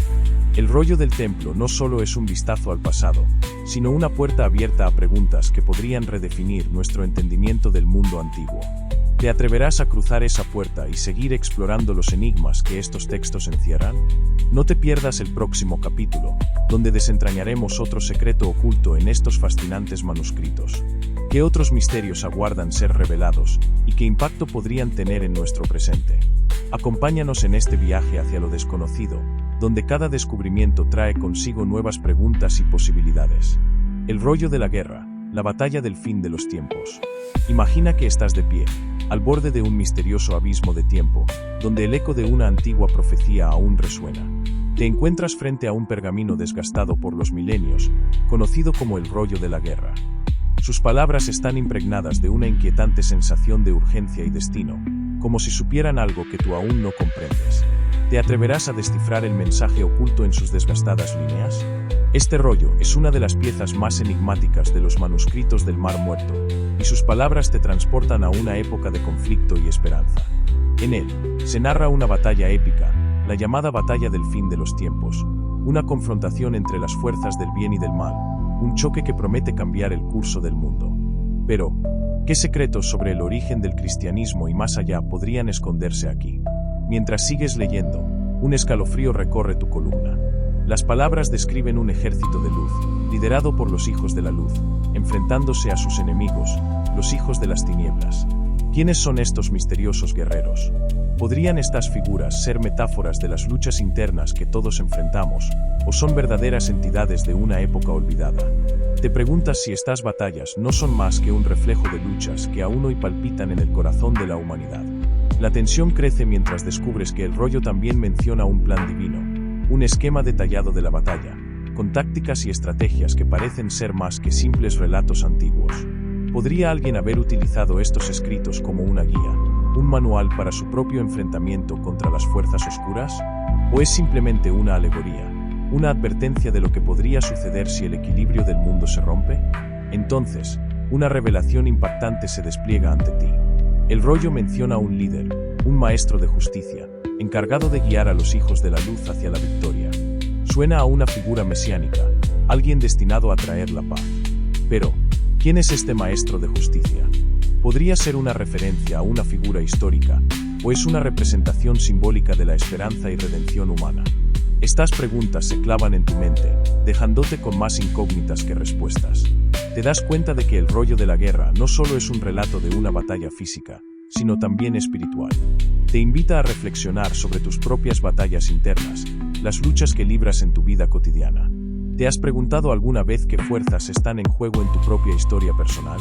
El rollo del templo no solo es un vistazo al pasado, sino una puerta abierta a preguntas que podrían redefinir nuestro entendimiento del mundo antiguo. ¿Te atreverás a cruzar esa puerta y seguir explorando los enigmas que estos textos encierran? No te pierdas el próximo capítulo, donde desentrañaremos otro secreto oculto en estos fascinantes manuscritos. ¿Qué otros misterios aguardan ser revelados, y qué impacto podrían tener en nuestro presente? Acompáñanos en este viaje hacia lo desconocido, donde cada descubrimiento trae consigo nuevas preguntas y posibilidades. El rollo de la guerra, la batalla del fin de los tiempos. Imagina que estás de pie, al borde de un misterioso abismo de tiempo, donde el eco de una antigua profecía aún resuena. Te encuentras frente a un pergamino desgastado por los milenios, conocido como el rollo de la guerra. Sus palabras están impregnadas de una inquietante sensación de urgencia y destino, como si supieran algo que tú aún no comprendes. ¿Te atreverás a descifrar el mensaje oculto en sus desgastadas líneas? Este rollo es una de las piezas más enigmáticas de los manuscritos del Mar Muerto, y sus palabras te transportan a una época de conflicto y esperanza. En él, se narra una batalla épica, la llamada Batalla del Fin de los Tiempos, una confrontación entre las fuerzas del bien y del mal, un choque que promete cambiar el curso del mundo. Pero, ¿qué secretos sobre el origen del cristianismo y más allá podrían esconderse aquí? Mientras sigues leyendo, un escalofrío recorre tu columna. Las palabras describen un ejército de luz, liderado por los hijos de la luz, enfrentándose a sus enemigos, los hijos de las tinieblas. ¿Quiénes son estos misteriosos guerreros? ¿Podrían estas figuras ser metáforas de las luchas internas que todos enfrentamos, o son verdaderas entidades de una época olvidada? Te preguntas si estas batallas no son más que un reflejo de luchas que aún hoy palpitan en el corazón de la humanidad. La tensión crece mientras descubres que el rollo también menciona un plan divino, un esquema detallado de la batalla, con tácticas y estrategias que parecen ser más que simples relatos antiguos. ¿Podría alguien haber utilizado estos escritos como una guía, un manual para su propio enfrentamiento contra las fuerzas oscuras? ¿O es simplemente una alegoría, una advertencia de lo que podría suceder si el equilibrio del mundo se rompe? Entonces, una revelación impactante se despliega ante ti. El rollo menciona a un líder, un maestro de justicia, encargado de guiar a los hijos de la luz hacia la victoria. Suena a una figura mesiánica, alguien destinado a traer la paz. Pero, ¿quién es este maestro de justicia? ¿Podría ser una referencia a una figura histórica, o es una representación simbólica de la esperanza y redención humana? Estas preguntas se clavan en tu mente, dejándote con más incógnitas que respuestas. Te das cuenta de que el rollo de la guerra no solo es un relato de una batalla física, sino también espiritual. Te invita a reflexionar sobre tus propias batallas internas, las luchas que libras en tu vida cotidiana. ¿Te has preguntado alguna vez qué fuerzas están en juego en tu propia historia personal?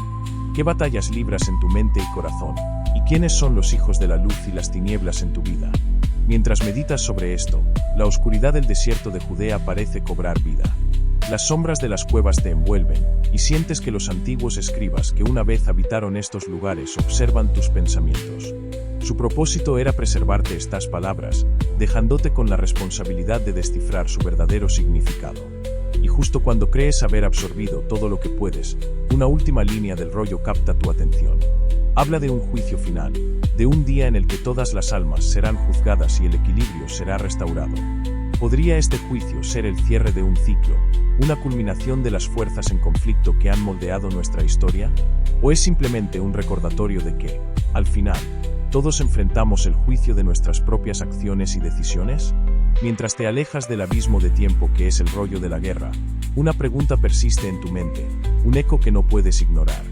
¿Qué batallas libras en tu mente y corazón? ¿Y quiénes son los hijos de la luz y las tinieblas en tu vida? Mientras meditas sobre esto, la oscuridad del desierto de Judea parece cobrar vida. Las sombras de las cuevas te envuelven, y sientes que los antiguos escribas que una vez habitaron estos lugares observan tus pensamientos. Su propósito era preservarte estas palabras, dejándote con la responsabilidad de descifrar su verdadero significado. Y justo cuando crees haber absorbido todo lo que puedes, una última línea del rollo capta tu atención. Habla de un juicio final, de un día en el que todas las almas serán juzgadas y el equilibrio será restaurado. ¿Podría este juicio ser el cierre de un ciclo, una culminación de las fuerzas en conflicto que han moldeado nuestra historia? ¿O es simplemente un recordatorio de que, al final, todos enfrentamos el juicio de nuestras propias acciones y decisiones? Mientras te alejas del abismo de tiempo que es el rollo de la guerra, una pregunta persiste en tu mente, un eco que no puedes ignorar.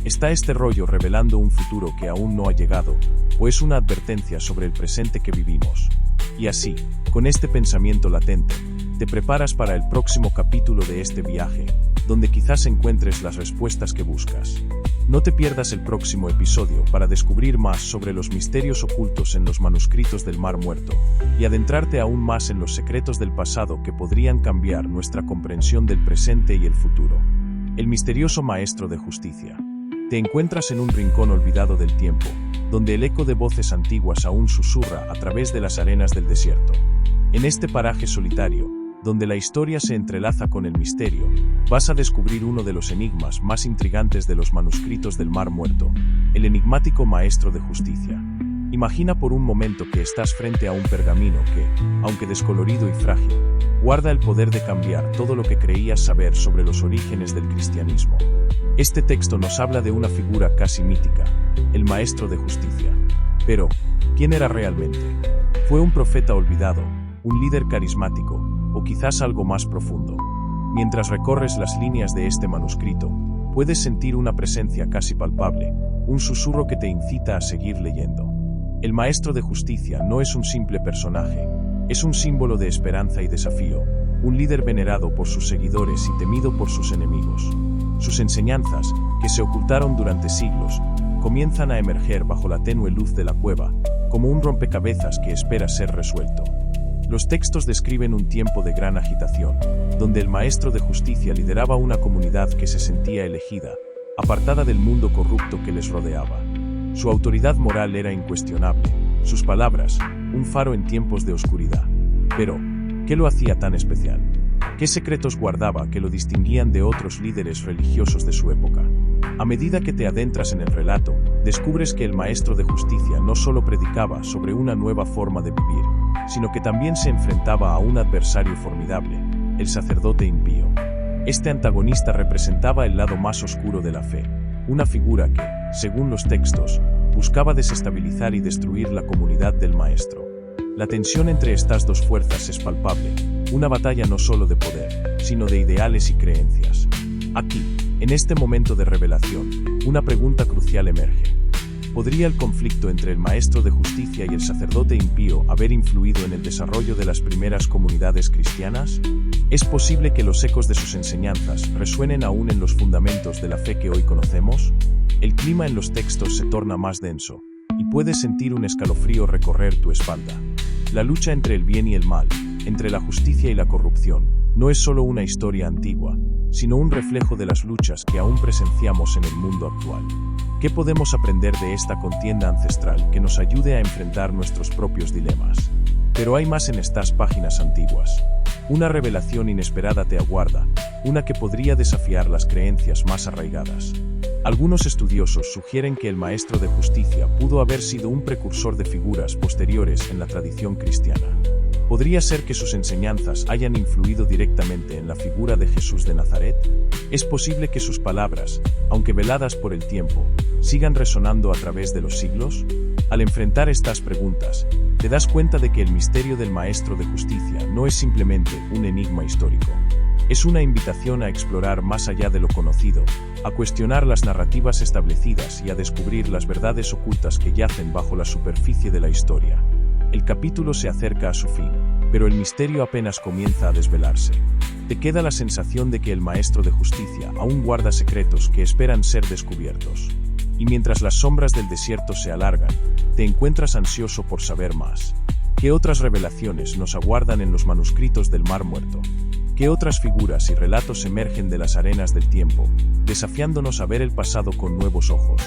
¿Está este rollo revelando un futuro que aún no ha llegado, o es una advertencia sobre el presente que vivimos? Y así, con este pensamiento latente, te preparas para el próximo capítulo de este viaje, donde quizás encuentres las respuestas que buscas. No te pierdas el próximo episodio para descubrir más sobre los misterios ocultos en los manuscritos del Mar Muerto, y adentrarte aún más en los secretos del pasado que podrían cambiar nuestra comprensión del presente y el futuro. El misterioso Maestro de Justicia. Te encuentras en un rincón olvidado del tiempo, donde el eco de voces antiguas aún susurra a través de las arenas del desierto. En este paraje solitario, donde la historia se entrelaza con el misterio, vas a descubrir uno de los enigmas más intrigantes de los manuscritos del Mar Muerto, el enigmático Maestro de Justicia. Imagina por un momento que estás frente a un pergamino que, aunque descolorido y frágil, guarda el poder de cambiar todo lo que creías saber sobre los orígenes del cristianismo. Este texto nos habla de una figura casi mítica, el Maestro de Justicia. Pero, ¿quién era realmente? ¿Fue un profeta olvidado, un líder carismático, o quizás algo más profundo? Mientras recorres las líneas de este manuscrito, puedes sentir una presencia casi palpable, un susurro que te incita a seguir leyendo. El Maestro de Justicia no es un simple personaje, es un símbolo de esperanza y desafío, un líder venerado por sus seguidores y temido por sus enemigos. Sus enseñanzas, que se ocultaron durante siglos, comienzan a emerger bajo la tenue luz de la cueva, como un rompecabezas que espera ser resuelto. Los textos describen un tiempo de gran agitación, donde el Maestro de Justicia lideraba una comunidad que se sentía elegida, apartada del mundo corrupto que les rodeaba. Su autoridad moral era incuestionable, sus palabras, un faro en tiempos de oscuridad. Pero, ¿qué lo hacía tan especial? ¿Qué secretos guardaba que lo distinguían de otros líderes religiosos de su época? A medida que te adentras en el relato, descubres que el Maestro de Justicia no solo predicaba sobre una nueva forma de vivir, sino que también se enfrentaba a un adversario formidable, el sacerdote impío. Este antagonista representaba el lado más oscuro de la fe, una figura que, según los textos, buscaba desestabilizar y destruir la comunidad del Maestro. La tensión entre estas dos fuerzas es palpable, una batalla no solo de poder, sino de ideales y creencias. Aquí, en este momento de revelación, una pregunta crucial emerge. ¿Podría el conflicto entre el Maestro de Justicia y el sacerdote impío haber influido en el desarrollo de las primeras comunidades cristianas? ¿Es posible que los ecos de sus enseñanzas resuenen aún en los fundamentos de la fe que hoy conocemos? El clima en los textos se torna más denso, y puedes sentir un escalofrío recorrer tu espalda. La lucha entre el bien y el mal, entre la justicia y la corrupción, no es solo una historia antigua, sino un reflejo de las luchas que aún presenciamos en el mundo actual. ¿Qué podemos aprender de esta contienda ancestral que nos ayude a enfrentar nuestros propios dilemas? Pero hay más en estas páginas antiguas. Una revelación inesperada te aguarda, una que podría desafiar las creencias más arraigadas. Algunos estudiosos sugieren que el Maestro de Justicia pudo haber sido un precursor de figuras posteriores en la tradición cristiana. ¿Podría ser que sus enseñanzas hayan influido directamente en la figura de Jesús de Nazaret? ¿Es posible que sus palabras, aunque veladas por el tiempo, sigan resonando a través de los siglos? Al enfrentar estas preguntas, te das cuenta de que el misterio del Maestro de Justicia no es simplemente un enigma histórico. Es una invitación a explorar más allá de lo conocido, a cuestionar las narrativas establecidas y a descubrir las verdades ocultas que yacen bajo la superficie de la historia. El capítulo se acerca a su fin, pero el misterio apenas comienza a desvelarse. Te queda la sensación de que el Maestro de Justicia aún guarda secretos que esperan ser descubiertos. Y mientras las sombras del desierto se alargan, te encuentras ansioso por saber más. ¿Qué otras revelaciones nos aguardan en los manuscritos del Mar Muerto? ¿Qué otras figuras y relatos emergen de las arenas del tiempo, desafiándonos a ver el pasado con nuevos ojos?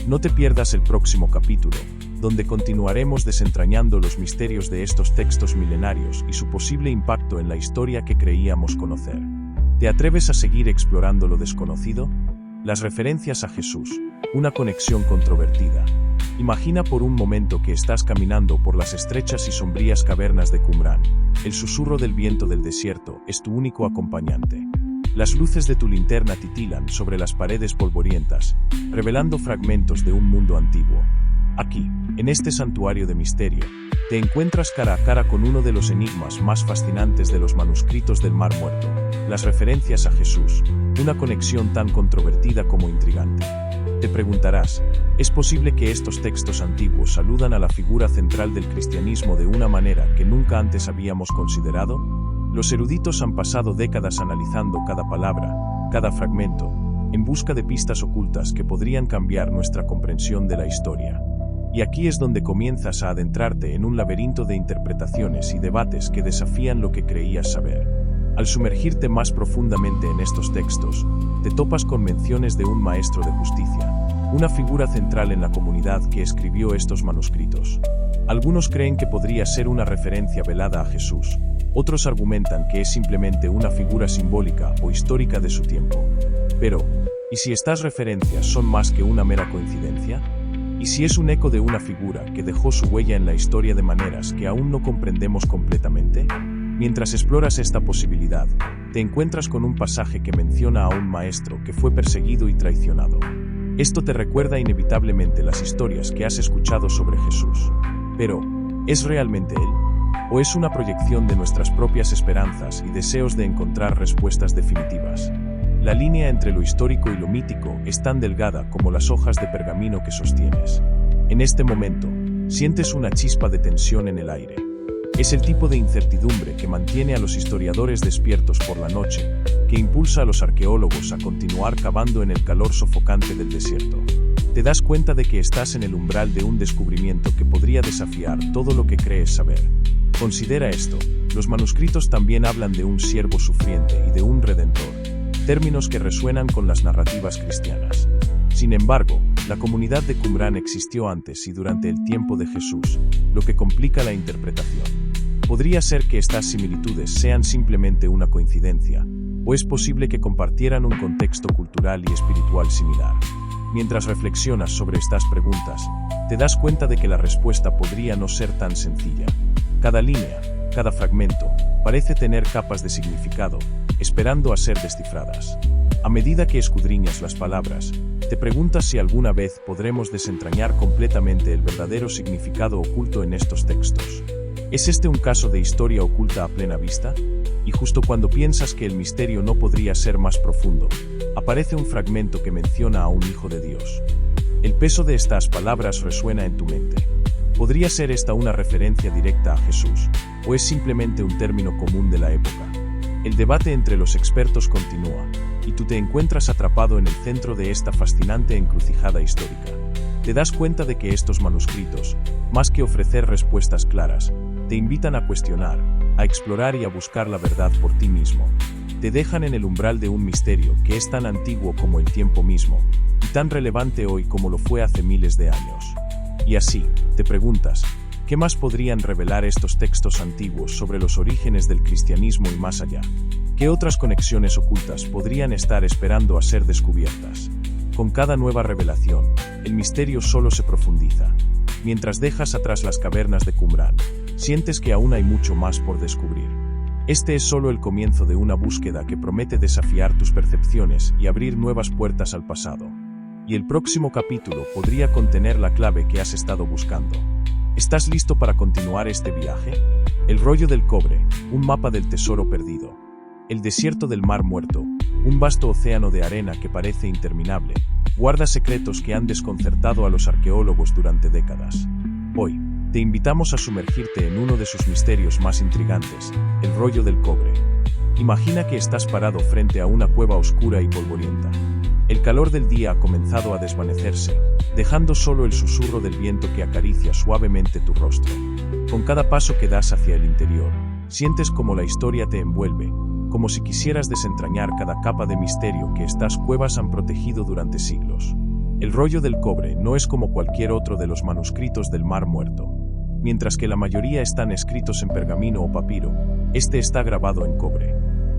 No te pierdas el próximo capítulo, donde continuaremos desentrañando los misterios de estos textos milenarios y su posible impacto en la historia que creíamos conocer. ¿Te atreves a seguir explorando lo desconocido? Las referencias a Jesús, una conexión controvertida. Imagina por un momento que estás caminando por las estrechas y sombrías cavernas de Qumrán. El susurro del viento del desierto es tu único acompañante. Las luces de tu linterna titilan sobre las paredes polvorientas, revelando fragmentos de un mundo antiguo. Aquí, en este santuario de misterio, te encuentras cara a cara con uno de los enigmas más fascinantes de los manuscritos del Mar Muerto, las referencias a Jesús, una conexión tan controvertida como intrigante. Te preguntarás, ¿es posible que estos textos antiguos saludan a la figura central del cristianismo de una manera que nunca antes habíamos considerado? Los eruditos han pasado décadas analizando cada palabra, cada fragmento, en busca de pistas ocultas que podrían cambiar nuestra comprensión de la historia. Y aquí es donde comienzas a adentrarte en un laberinto de interpretaciones y debates que desafían lo que creías saber. Al sumergirte más profundamente en estos textos, te topas con menciones de un maestro de justicia, una figura central en la comunidad que escribió estos manuscritos. Algunos creen que podría ser una referencia velada a Jesús, otros argumentan que es simplemente una figura simbólica o histórica de su tiempo. Pero, ¿y si estas referencias son más que una mera coincidencia? ¿Y si es un eco de una figura que dejó su huella en la historia de maneras que aún no comprendemos completamente? Mientras exploras esta posibilidad, te encuentras con un pasaje que menciona a un maestro que fue perseguido y traicionado. Esto te recuerda inevitablemente las historias que has escuchado sobre Jesús. Pero, ¿es realmente él? ¿O es una proyección de nuestras propias esperanzas y deseos de encontrar respuestas definitivas? La línea entre lo histórico y lo mítico es tan delgada como las hojas de pergamino que sostienes. En este momento, sientes una chispa de tensión en el aire. Es el tipo de incertidumbre que mantiene a los historiadores despiertos por la noche, que impulsa a los arqueólogos a continuar cavando en el calor sofocante del desierto. Te das cuenta de que estás en el umbral de un descubrimiento que podría desafiar todo lo que crees saber. Considera esto, los manuscritos también hablan de un siervo sufriente y de un redentor, términos que resuenan con las narrativas cristianas. Sin embargo, la comunidad de Qumrán existió antes y durante el tiempo de Jesús, lo que complica la interpretación. Podría ser que estas similitudes sean simplemente una coincidencia, o es posible que compartieran un contexto cultural y espiritual similar. Mientras reflexionas sobre estas preguntas, te das cuenta de que la respuesta podría no ser tan sencilla. Cada línea, cada fragmento, parece tener capas de significado, esperando a ser descifradas. A medida que escudriñas las palabras, te preguntas si alguna vez podremos desentrañar completamente el verdadero significado oculto en estos textos. ¿Es este un caso de historia oculta a plena vista? Y justo cuando piensas que el misterio no podría ser más profundo, aparece un fragmento que menciona a un hijo de Dios. El peso de estas palabras resuena en tu mente. ¿Podría ser esta una referencia directa a Jesús, o es simplemente un término común de la época? El debate entre los expertos continúa, y tú te encuentras atrapado en el centro de esta fascinante encrucijada histórica. Te das cuenta de que estos manuscritos, más que ofrecer respuestas claras, te invitan a cuestionar, a explorar y a buscar la verdad por ti mismo. Te dejan en el umbral de un misterio que es tan antiguo como el tiempo mismo, y tan relevante hoy como lo fue hace miles de años. Y así, te preguntas, ¿qué más podrían revelar estos textos antiguos sobre los orígenes del cristianismo y más allá? ¿Qué otras conexiones ocultas podrían estar esperando a ser descubiertas? Con cada nueva revelación, el misterio solo se profundiza. Mientras dejas atrás las cavernas de Qumrán, sientes que aún hay mucho más por descubrir. Este es solo el comienzo de una búsqueda que promete desafiar tus percepciones y abrir nuevas puertas al pasado. Y el próximo capítulo podría contener la clave que has estado buscando. ¿Estás listo para continuar este viaje? El rollo del cobre, un mapa del tesoro perdido. El desierto del Mar Muerto, un vasto océano de arena que parece interminable, guarda secretos que han desconcertado a los arqueólogos durante décadas. Hoy, te invitamos a sumergirte en uno de sus misterios más intrigantes, el rollo del cobre. Imagina que estás parado frente a una cueva oscura y polvorienta. El calor del día ha comenzado a desvanecerse, dejando solo el susurro del viento que acaricia suavemente tu rostro. Con cada paso que das hacia el interior, sientes como la historia te envuelve, como si quisieras desentrañar cada capa de misterio que estas cuevas han protegido durante siglos. El rollo del cobre no es como cualquier otro de los manuscritos del Mar Muerto. Mientras que la mayoría están escritos en pergamino o papiro, este está grabado en cobre.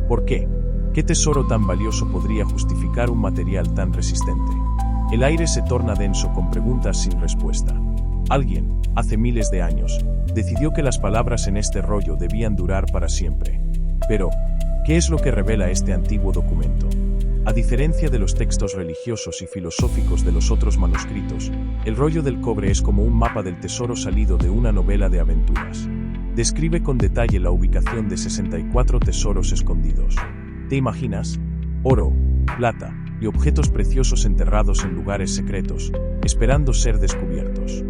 ¿Por qué? ¿Qué tesoro tan valioso podría justificar un material tan resistente? El aire se torna denso con preguntas sin respuesta. Alguien, hace miles de años, decidió que las palabras en este rollo debían durar para siempre. Pero, ¿qué es lo que revela este antiguo documento? A diferencia de los textos religiosos y filosóficos de los otros manuscritos, el rollo del cobre es como un mapa del tesoro salido de una novela de aventuras. Describe con detalle la ubicación de 64 tesoros escondidos. ¿Te imaginas? Oro, plata, y objetos preciosos enterrados en lugares secretos, esperando ser descubiertos.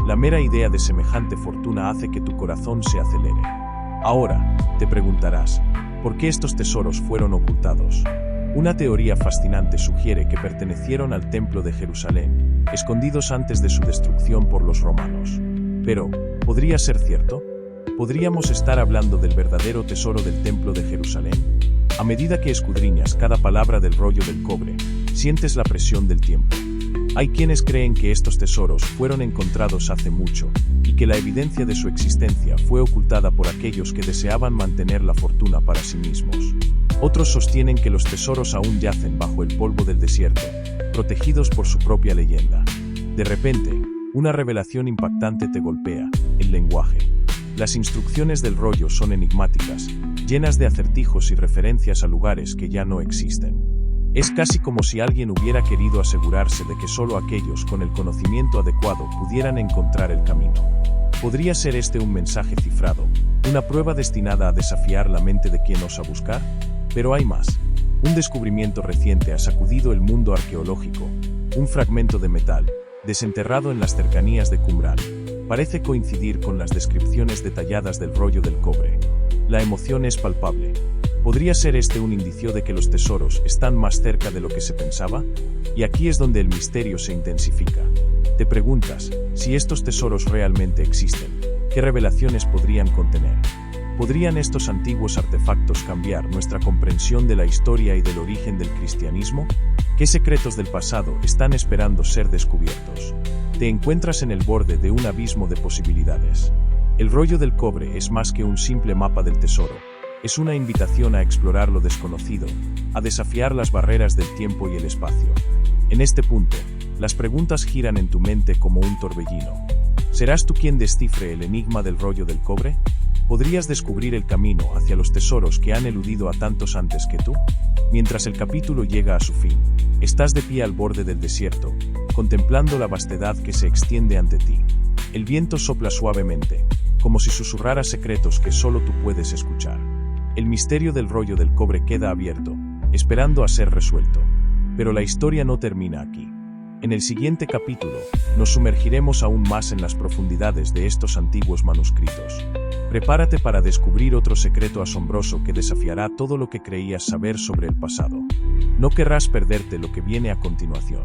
La mera idea de semejante fortuna hace que tu corazón se acelere. Ahora, te preguntarás, ¿por qué estos tesoros fueron ocultados? Una teoría fascinante sugiere que pertenecieron al Templo de Jerusalén, escondidos antes de su destrucción por los romanos. Pero, ¿podría ser cierto? ¿Podríamos estar hablando del verdadero tesoro del Templo de Jerusalén? A medida que escudriñas cada palabra del rollo del cobre, sientes la presión del tiempo. Hay quienes creen que estos tesoros fueron encontrados hace mucho, y que la evidencia de su existencia fue ocultada por aquellos que deseaban mantener la fortuna para sí mismos. Otros sostienen que los tesoros aún yacen bajo el polvo del desierto, protegidos por su propia leyenda. De repente, una revelación impactante te golpea: el lenguaje. Las instrucciones del rollo son enigmáticas, llenas de acertijos y referencias a lugares que ya no existen. Es casi como si alguien hubiera querido asegurarse de que solo aquellos con el conocimiento adecuado pudieran encontrar el camino. ¿Podría ser este un mensaje cifrado, una prueba destinada a desafiar la mente de quien osa buscar? Pero hay más. Un descubrimiento reciente ha sacudido el mundo arqueológico. Un fragmento de metal, desenterrado en las cercanías de Qumrán, parece coincidir con las descripciones detalladas del rollo del cobre. La emoción es palpable. ¿Podría ser este un indicio de que los tesoros están más cerca de lo que se pensaba? Y aquí es donde el misterio se intensifica. Te preguntas, si estos tesoros realmente existen, ¿qué revelaciones podrían contener? ¿Podrían estos antiguos artefactos cambiar nuestra comprensión de la historia y del origen del cristianismo? ¿Qué secretos del pasado están esperando ser descubiertos? Te encuentras en el borde de un abismo de posibilidades. El rollo del cobre es más que un simple mapa del tesoro. Es una invitación a explorar lo desconocido, a desafiar las barreras del tiempo y el espacio. En este punto, las preguntas giran en tu mente como un torbellino. ¿Serás tú quien descifre el enigma del rollo del cobre? ¿Podrías descubrir el camino hacia los tesoros que han eludido a tantos antes que tú? Mientras el capítulo llega a su fin, estás de pie al borde del desierto, contemplando la vastedad que se extiende ante ti. El viento sopla suavemente, como si susurrara secretos que solo tú puedes escuchar. El misterio del rollo del cobre queda abierto, esperando a ser resuelto. Pero la historia no termina aquí. En el siguiente capítulo, nos sumergiremos aún más en las profundidades de estos antiguos manuscritos. Prepárate para descubrir otro secreto asombroso que desafiará todo lo que creías saber sobre el pasado. No querrás perderte lo que viene a continuación.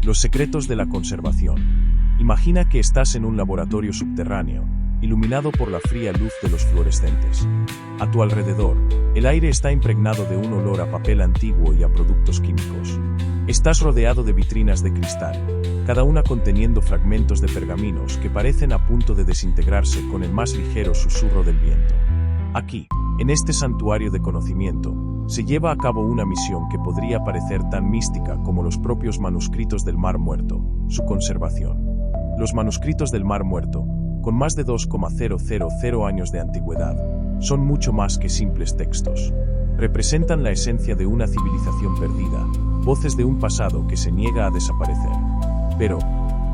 Los secretos de la conservación. Imagina que estás en un laboratorio subterráneo, iluminado por la fría luz de los fluorescentes. A tu alrededor, el aire está impregnado de un olor a papel antiguo y a productos químicos. Estás rodeado de vitrinas de cristal, cada una conteniendo fragmentos de pergaminos que parecen a punto de desintegrarse con el más ligero susurro del viento. Aquí, en este santuario de conocimiento, se lleva a cabo una misión que podría parecer tan mística como los propios manuscritos del Mar Muerto: su conservación. Los manuscritos del Mar Muerto, con más de 2,000 años de antigüedad, son mucho más que simples textos. Representan la esencia de una civilización perdida, voces de un pasado que se niega a desaparecer. Pero,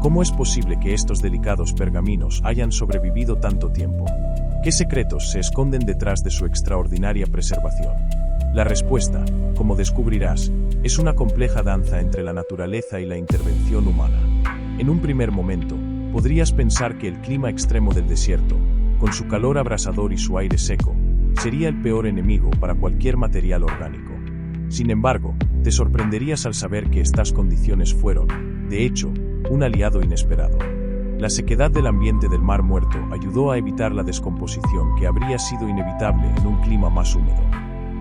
¿cómo es posible que estos delicados pergaminos hayan sobrevivido tanto tiempo? ¿Qué secretos se esconden detrás de su extraordinaria preservación? La respuesta, como descubrirás, es una compleja danza entre la naturaleza y la intervención humana. En un primer momento, podrías pensar que el clima extremo del desierto, con su calor abrasador y su aire seco, sería el peor enemigo para cualquier material orgánico. Sin embargo, te sorprenderías al saber que estas condiciones fueron, de hecho, un aliado inesperado. La sequedad del ambiente del Mar Muerto ayudó a evitar la descomposición que habría sido inevitable en un clima más húmedo.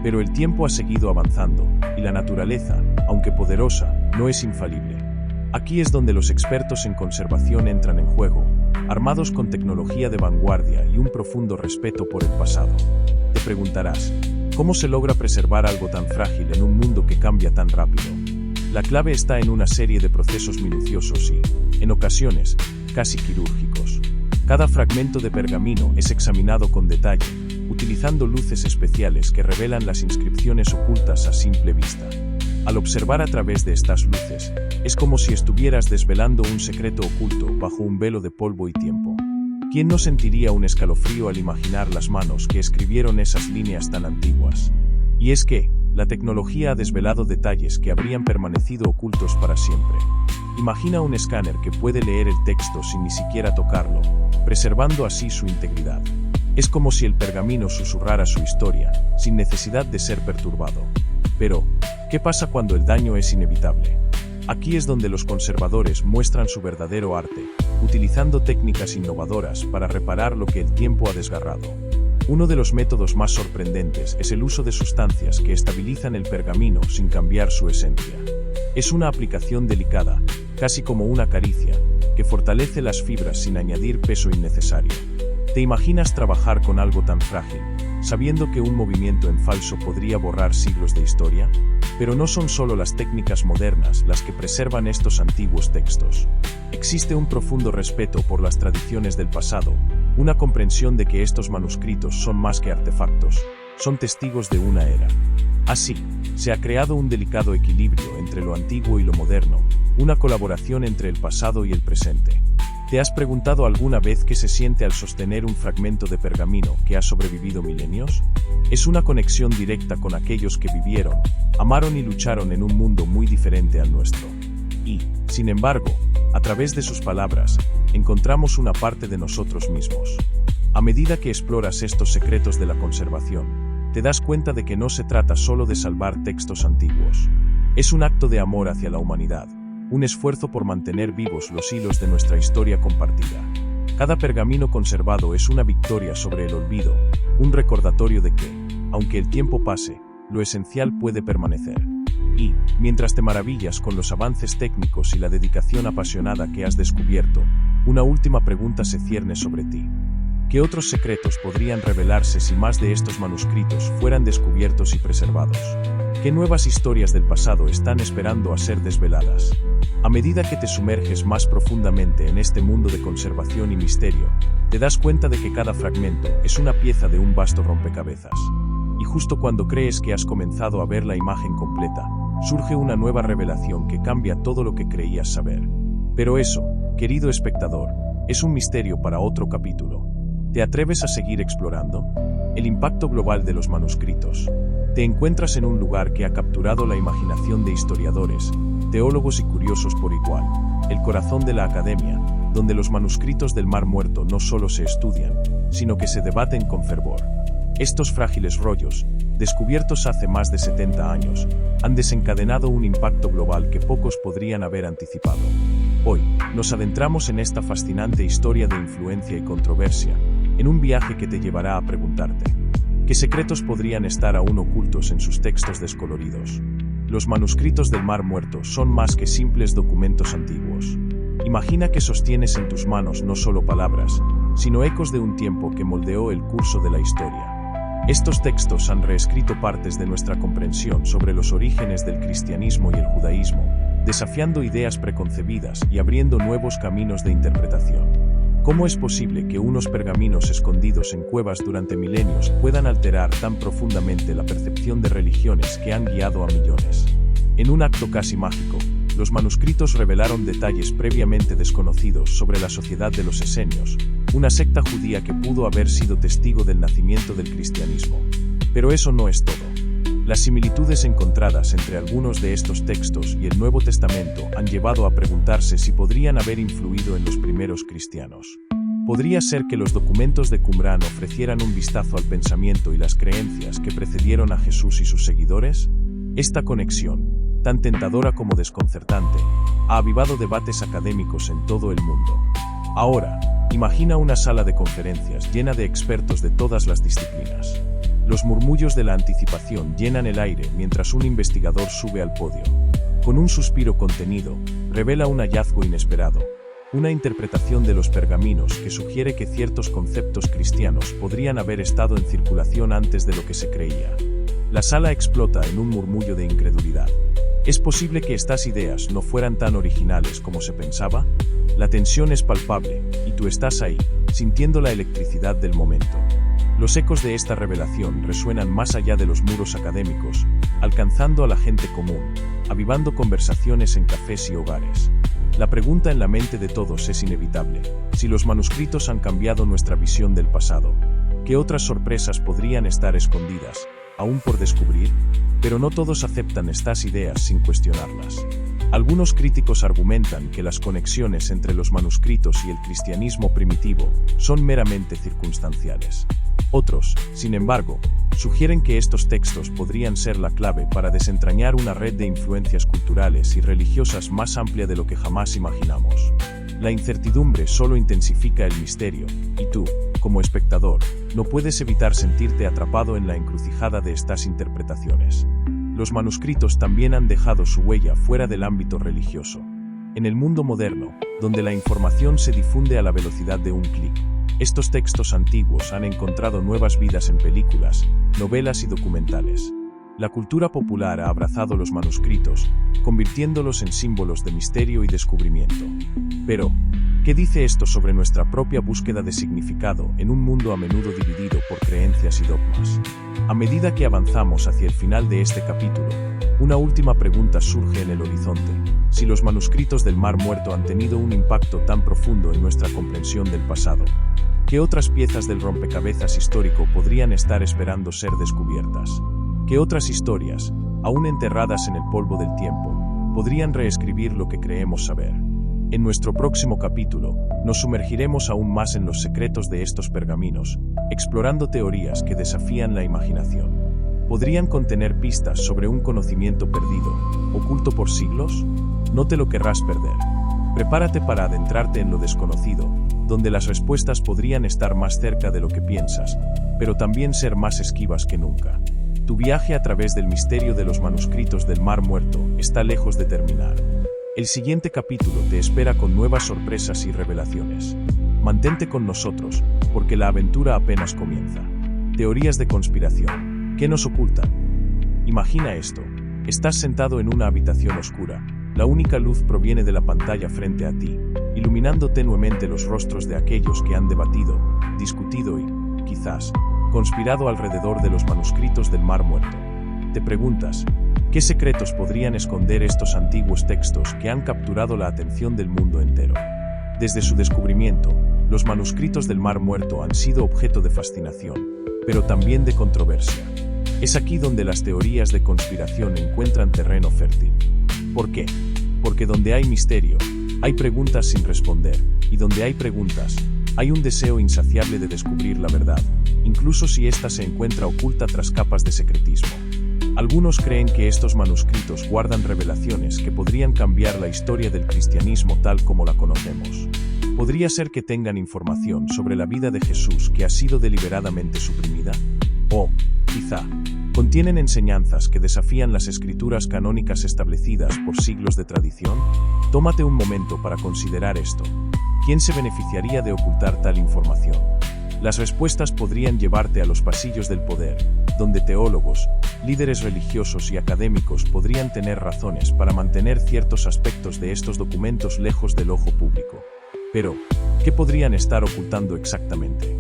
Pero el tiempo ha seguido avanzando, y la naturaleza, aunque poderosa, no es infalible. Aquí es donde los expertos en conservación entran en juego, armados con tecnología de vanguardia y un profundo respeto por el pasado. Te preguntarás, ¿cómo se logra preservar algo tan frágil en un mundo que cambia tan rápido? La clave está en una serie de procesos minuciosos y, en ocasiones, casi quirúrgicos. Cada fragmento de pergamino es examinado con detalle, utilizando luces especiales que revelan las inscripciones ocultas a simple vista. Al observar a través de estas luces, es como si estuvieras desvelando un secreto oculto bajo un velo de polvo y tiempo. ¿Quién no sentiría un escalofrío al imaginar las manos que escribieron esas líneas tan antiguas? Y es que, la tecnología ha desvelado detalles que habrían permanecido ocultos para siempre. Imagina un escáner que puede leer el texto sin ni siquiera tocarlo, preservando así su integridad. Es como si el pergamino susurrara su historia, sin necesidad de ser perturbado. Pero, ¿qué pasa cuando el daño es inevitable? Aquí es donde los conservadores muestran su verdadero arte, utilizando técnicas innovadoras para reparar lo que el tiempo ha desgarrado. Uno de los métodos más sorprendentes es el uso de sustancias que estabilizan el pergamino sin cambiar su esencia. Es una aplicación delicada, casi como una caricia, que fortalece las fibras sin añadir peso innecesario. ¿Te imaginas trabajar con algo tan frágil, sabiendo que un movimiento en falso podría borrar siglos de historia? Pero no son solo las técnicas modernas las que preservan estos antiguos textos. Existe un profundo respeto por las tradiciones del pasado, una comprensión de que estos manuscritos son más que artefactos, son testigos de una era. Así, se ha creado un delicado equilibrio entre lo antiguo y lo moderno, una colaboración entre el pasado y el presente. ¿Te has preguntado alguna vez qué se siente al sostener un fragmento de pergamino que ha sobrevivido milenios? Es una conexión directa con aquellos que vivieron, amaron y lucharon en un mundo muy diferente al nuestro. Y, sin embargo, a través de sus palabras, encontramos una parte de nosotros mismos. A medida que exploras estos secretos de la conservación, te das cuenta de que no se trata solo de salvar textos antiguos. Es un acto de amor hacia la humanidad, un esfuerzo por mantener vivos los hilos de nuestra historia compartida. Cada pergamino conservado es una victoria sobre el olvido, un recordatorio de que, aunque el tiempo pase, lo esencial puede permanecer. Y, mientras te maravillas con los avances técnicos y la dedicación apasionada que has descubierto, una última pregunta se cierne sobre ti. ¿Qué otros secretos podrían revelarse si más de estos manuscritos fueran descubiertos y preservados? ¿Qué nuevas historias del pasado están esperando a ser desveladas? A medida que te sumerges más profundamente en este mundo de conservación y misterio, te das cuenta de que cada fragmento es una pieza de un vasto rompecabezas. Y justo cuando crees que has comenzado a ver la imagen completa, surge una nueva revelación que cambia todo lo que creías saber. Pero eso, querido espectador, es un misterio para otro capítulo. ¿Te atreves a seguir explorando? El impacto global de los manuscritos. Te encuentras en un lugar que ha capturado la imaginación de historiadores, teólogos y curiosos por igual, el corazón de la academia, donde los manuscritos del Mar Muerto no solo se estudian, sino que se debaten con fervor. Estos frágiles rollos, descubiertos hace más de 70 años, han desencadenado un impacto global que pocos podrían haber anticipado. Hoy, nos adentramos en esta fascinante historia de influencia y controversia, en un viaje que te llevará a preguntarte, ¿qué secretos podrían estar aún ocultos en sus textos descoloridos? Los manuscritos del Mar Muerto son más que simples documentos antiguos. Imagina que sostienes en tus manos no solo palabras, sino ecos de un tiempo que moldeó el curso de la historia. Estos textos han reescrito partes de nuestra comprensión sobre los orígenes del cristianismo y el judaísmo, desafiando ideas preconcebidas y abriendo nuevos caminos de interpretación. ¿Cómo es posible que unos pergaminos escondidos en cuevas durante milenios puedan alterar tan profundamente la percepción de religiones que han guiado a millones? En un acto casi mágico, los manuscritos revelaron detalles previamente desconocidos sobre la sociedad de los esenios, una secta judía que pudo haber sido testigo del nacimiento del cristianismo. Pero eso no es todo. Las similitudes encontradas entre algunos de estos textos y el Nuevo Testamento han llevado a preguntarse si podrían haber influido en los primeros cristianos. ¿Podría ser que los documentos de Qumrán ofrecieran un vistazo al pensamiento y las creencias que precedieron a Jesús y sus seguidores? Esta conexión, tan tentadora como desconcertante, ha avivado debates académicos en todo el mundo. Ahora, imagina una sala de conferencias llena de expertos de todas las disciplinas. Los murmullos de la anticipación llenan el aire mientras un investigador sube al podio. Con un suspiro contenido, revela un hallazgo inesperado, una interpretación de los pergaminos que sugiere que ciertos conceptos cristianos podrían haber estado en circulación antes de lo que se creía. La sala explota en un murmullo de incredulidad. ¿Es posible que estas ideas no fueran tan originales como se pensaba? La tensión es palpable, y tú estás ahí, sintiendo la electricidad del momento. Los ecos de esta revelación resuenan más allá de los muros académicos, alcanzando a la gente común, avivando conversaciones en cafés y hogares. La pregunta en la mente de todos es inevitable: si los manuscritos han cambiado nuestra visión del pasado, ¿Qué otras sorpresas podrían estar escondidas, aún por descubrir? Pero no todos aceptan estas ideas sin cuestionarlas. Algunos críticos argumentan que las conexiones entre los manuscritos y el cristianismo primitivo son meramente circunstanciales. Otros, sin embargo, sugieren que estos textos podrían ser la clave para desentrañar una red de influencias culturales y religiosas más amplia de lo que jamás imaginamos. La incertidumbre solo intensifica el misterio, y tú, como espectador, no puedes evitar sentirte atrapado en la encrucijada de estas interpretaciones. Los manuscritos también han dejado su huella fuera del ámbito religioso. En el mundo moderno, donde la información se difunde a la velocidad de un clic, estos textos antiguos han encontrado nuevas vidas en películas, novelas y documentales. La cultura popular ha abrazado los manuscritos, convirtiéndolos en símbolos de misterio y descubrimiento. Pero, ¿qué dice esto sobre nuestra propia búsqueda de significado en un mundo a menudo dividido por creencias y dogmas? A medida que avanzamos hacia el final de este capítulo, una última pregunta surge en el horizonte. Si los manuscritos del Mar Muerto han tenido un impacto tan profundo en nuestra comprensión del pasado, ¿qué otras piezas del rompecabezas histórico podrían estar esperando ser descubiertas? ¿Qué otras historias, aún enterradas en el polvo del tiempo, podrían reescribir lo que creemos saber? En nuestro próximo capítulo, nos sumergiremos aún más en los secretos de estos pergaminos, explorando teorías que desafían la imaginación. ¿Podrían contener pistas sobre un conocimiento perdido, oculto por siglos? No te lo querrás perder. Prepárate para adentrarte en lo desconocido, donde las respuestas podrían estar más cerca de lo que piensas, pero también ser más esquivas que nunca. Tu viaje a través del misterio de los manuscritos del Mar Muerto está lejos de terminar. El siguiente capítulo te espera con nuevas sorpresas y revelaciones. Mantente con nosotros, porque la aventura apenas comienza. Teorías de conspiración. ¿Qué nos ocultan? Imagina esto. Estás sentado en una habitación oscura. La única luz proviene de la pantalla frente a ti, iluminando tenuemente los rostros de aquellos que han debatido, discutido y, quizás, conspirado alrededor de los manuscritos del Mar Muerto. Te preguntas, ¿qué secretos podrían esconder estos antiguos textos que han capturado la atención del mundo entero? Desde su descubrimiento, los manuscritos del Mar Muerto han sido objeto de fascinación, pero también de controversia. Es aquí donde las teorías de conspiración encuentran terreno fértil. ¿Por qué? Porque donde hay misterio, hay preguntas sin responder, y donde hay preguntas, hay un deseo insaciable de descubrir la verdad, incluso si ésta se encuentra oculta tras capas de secretismo. Algunos creen que estos manuscritos guardan revelaciones que podrían cambiar la historia del cristianismo tal como la conocemos. ¿Podría ser que tengan información sobre la vida de Jesús que ha sido deliberadamente suprimida? O, quizá, contienen enseñanzas que desafían las escrituras canónicas establecidas por siglos de tradición. Tómate un momento para considerar esto. ¿Quién se beneficiaría de ocultar tal información? Las respuestas podrían llevarte a los pasillos del poder, donde teólogos, líderes religiosos y académicos podrían tener razones para mantener ciertos aspectos de estos documentos lejos del ojo público. Pero, ¿qué podrían estar ocultando exactamente?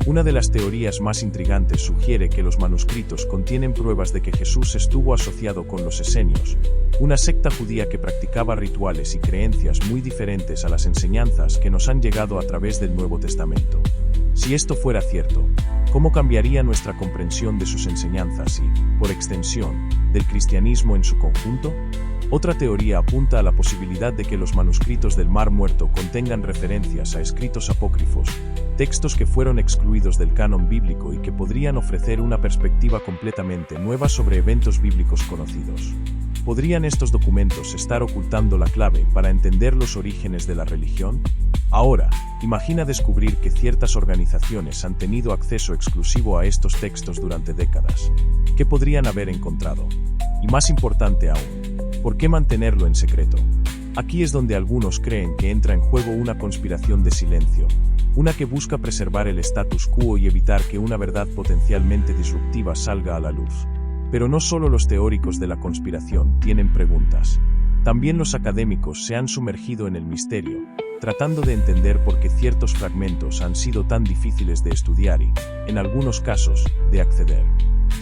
Una de las teorías más intrigantes sugiere que los manuscritos contienen pruebas de que Jesús estuvo asociado con los esenios, una secta judía que practicaba rituales y creencias muy diferentes a las enseñanzas que nos han llegado a través del Nuevo Testamento. Si esto fuera cierto, ¿cómo cambiaría nuestra comprensión de sus enseñanzas y, por extensión, del cristianismo en su conjunto? Otra teoría apunta a la posibilidad de que los manuscritos del Mar Muerto contengan referencias a escritos apócrifos, textos que fueron excluidos del canon bíblico y que podrían ofrecer una perspectiva completamente nueva sobre eventos bíblicos conocidos. ¿Podrían estos documentos estar ocultando la clave para entender los orígenes de la religión? Ahora, imagina descubrir que ciertas organizaciones han tenido acceso exclusivo a estos textos durante décadas. ¿Qué podrían haber encontrado? Y más importante aún, ¿por qué mantenerlo en secreto? Aquí es donde algunos creen que entra en juego una conspiración de silencio, una que busca preservar el status quo y evitar que una verdad potencialmente disruptiva salga a la luz. Pero no solo los teóricos de la conspiración tienen preguntas. También los académicos se han sumergido en el misterio, tratando de entender por qué ciertos fragmentos han sido tan difíciles de estudiar y, en algunos casos, de acceder.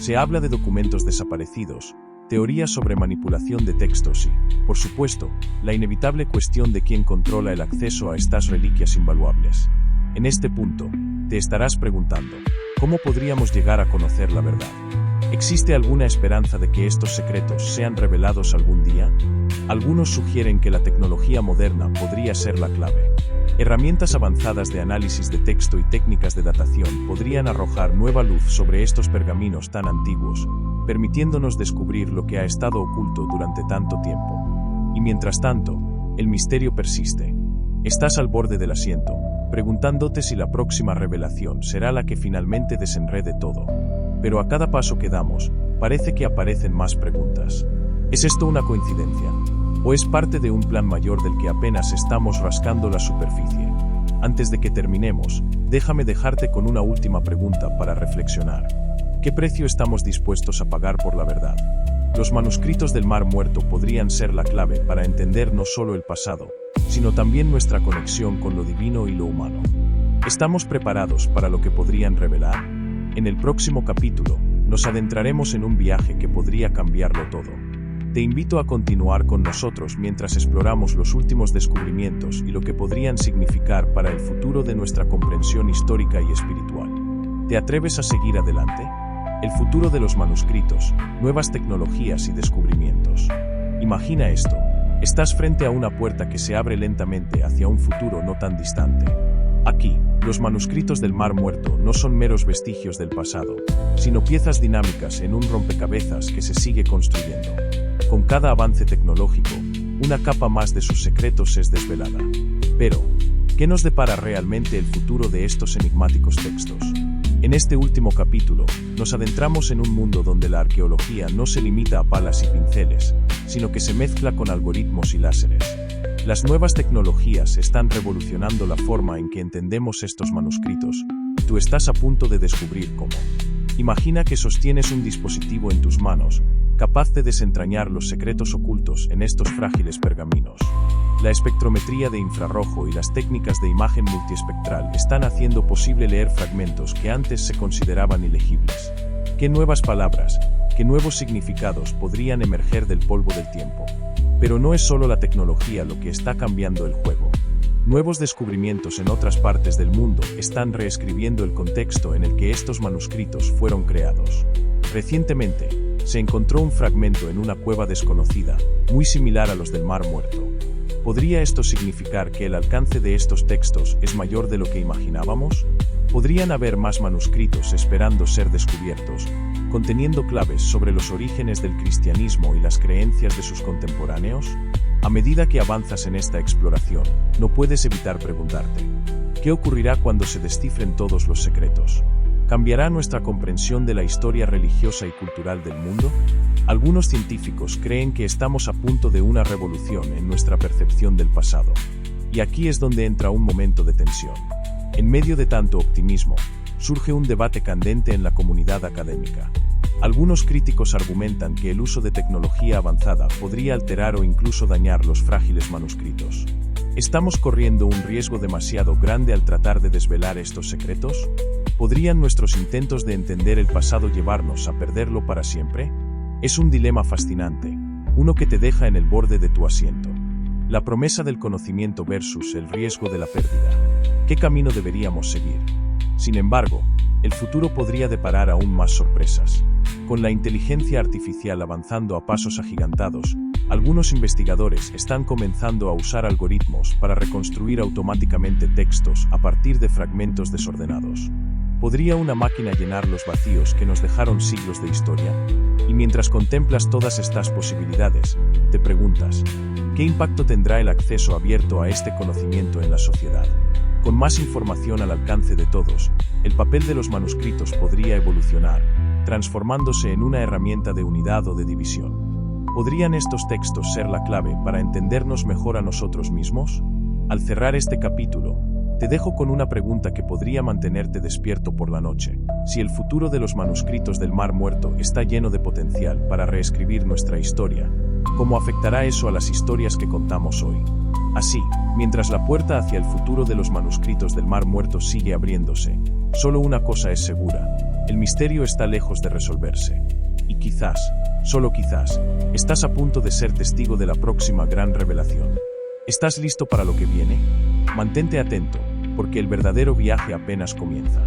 Se habla de documentos desaparecidos, teorías sobre manipulación de textos y, por supuesto, la inevitable cuestión de quién controla el acceso a estas reliquias invaluables. En este punto, te estarás preguntando, ¿cómo podríamos llegar a conocer la verdad? ¿Existe alguna esperanza de que estos secretos sean revelados algún día? Algunos sugieren que la tecnología moderna podría ser la clave. Herramientas avanzadas de análisis de texto y técnicas de datación podrían arrojar nueva luz sobre estos pergaminos tan antiguos, permitiéndonos descubrir lo que ha estado oculto durante tanto tiempo. Y mientras tanto, el misterio persiste. Estás al borde del asiento, preguntándote si la próxima revelación será la que finalmente desenrede todo. Pero a cada paso que damos, parece que aparecen más preguntas. ¿Es esto una coincidencia? ¿O es parte de un plan mayor del que apenas estamos rascando la superficie? Antes de que terminemos, déjame dejarte con una última pregunta para reflexionar. ¿Qué precio estamos dispuestos a pagar por la verdad? Los manuscritos del Mar Muerto podrían ser la clave para entender no solo el pasado, sino también nuestra conexión con lo divino y lo humano. ¿Estamos preparados para lo que podrían revelar? En el próximo capítulo, nos adentraremos en un viaje que podría cambiarlo todo. Te invito a continuar con nosotros mientras exploramos los últimos descubrimientos y lo que podrían significar para el futuro de nuestra comprensión histórica y espiritual. ¿Te atreves a seguir adelante? El futuro de los manuscritos, nuevas tecnologías y descubrimientos. Imagina esto. Estás frente a una puerta que se abre lentamente hacia un futuro no tan distante. Aquí, los manuscritos del Mar Muerto no son meros vestigios del pasado, sino piezas dinámicas en un rompecabezas que se sigue construyendo. Con cada avance tecnológico, una capa más de sus secretos es desvelada. Pero, ¿qué nos depara realmente el futuro de estos enigmáticos textos? En este último capítulo, nos adentramos en un mundo donde la arqueología no se limita a palas y pinceles, sino que se mezcla con algoritmos y láseres. Las nuevas tecnologías están revolucionando la forma en que entendemos estos manuscritos. Tú estás a punto de descubrir cómo. Imagina que sostienes un dispositivo en tus manos, capaz de desentrañar los secretos ocultos en estos frágiles pergaminos. La espectrometría de infrarrojo y las técnicas de imagen multiespectral están haciendo posible leer fragmentos que antes se consideraban ilegibles. ¿Qué nuevas palabras, qué nuevos significados podrían emerger del polvo del tiempo? Pero no es solo la tecnología lo que está cambiando el juego. Nuevos descubrimientos en otras partes del mundo están reescribiendo el contexto en el que estos manuscritos fueron creados. Recientemente, se encontró un fragmento en una cueva desconocida, muy similar a los del Mar Muerto. ¿Podría esto significar que el alcance de estos textos es mayor de lo que imaginábamos? ¿Podrían haber más manuscritos esperando ser descubiertos, conteniendo claves sobre los orígenes del cristianismo y las creencias de sus contemporáneos? A medida que avanzas en esta exploración, no puedes evitar preguntarte, ¿qué ocurrirá cuando se descifren todos los secretos? ¿Cambiará nuestra comprensión de la historia religiosa y cultural del mundo? Algunos científicos creen que estamos a punto de una revolución en nuestra percepción del pasado. Y aquí es donde entra un momento de tensión. En medio de tanto optimismo, surge un debate candente en la comunidad académica. Algunos críticos argumentan que el uso de tecnología avanzada podría alterar o incluso dañar los frágiles manuscritos. ¿Estamos corriendo un riesgo demasiado grande al tratar de desvelar estos secretos? ¿Podrían nuestros intentos de entender el pasado llevarnos a perderlo para siempre? Es un dilema fascinante, uno que te deja en el borde de tu asiento. La promesa del conocimiento versus el riesgo de la pérdida. ¿Qué camino deberíamos seguir? Sin embargo, el futuro podría deparar aún más sorpresas. Con la inteligencia artificial avanzando a pasos agigantados, algunos investigadores están comenzando a usar algoritmos para reconstruir automáticamente textos a partir de fragmentos desordenados. ¿Podría una máquina llenar los vacíos que nos dejaron siglos de historia? Y mientras contemplas todas estas posibilidades, te preguntas, ¿qué impacto tendrá el acceso abierto a este conocimiento en la sociedad? Con más información al alcance de todos, el papel de los manuscritos podría evolucionar, transformándose en una herramienta de unidad o de división. ¿Podrían estos textos ser la clave para entendernos mejor a nosotros mismos? Al cerrar este capítulo, te dejo con una pregunta que podría mantenerte despierto por la noche. Si el futuro de los manuscritos del Mar Muerto está lleno de potencial para reescribir nuestra historia, ¿cómo afectará eso a las historias que contamos hoy? Así, mientras la puerta hacia el futuro de los manuscritos del Mar Muerto sigue abriéndose, solo una cosa es segura: el misterio está lejos de resolverse. Y quizás, solo quizás, estás a punto de ser testigo de la próxima gran revelación. ¿Estás listo para lo que viene? Mantente atento, porque el verdadero viaje apenas comienza.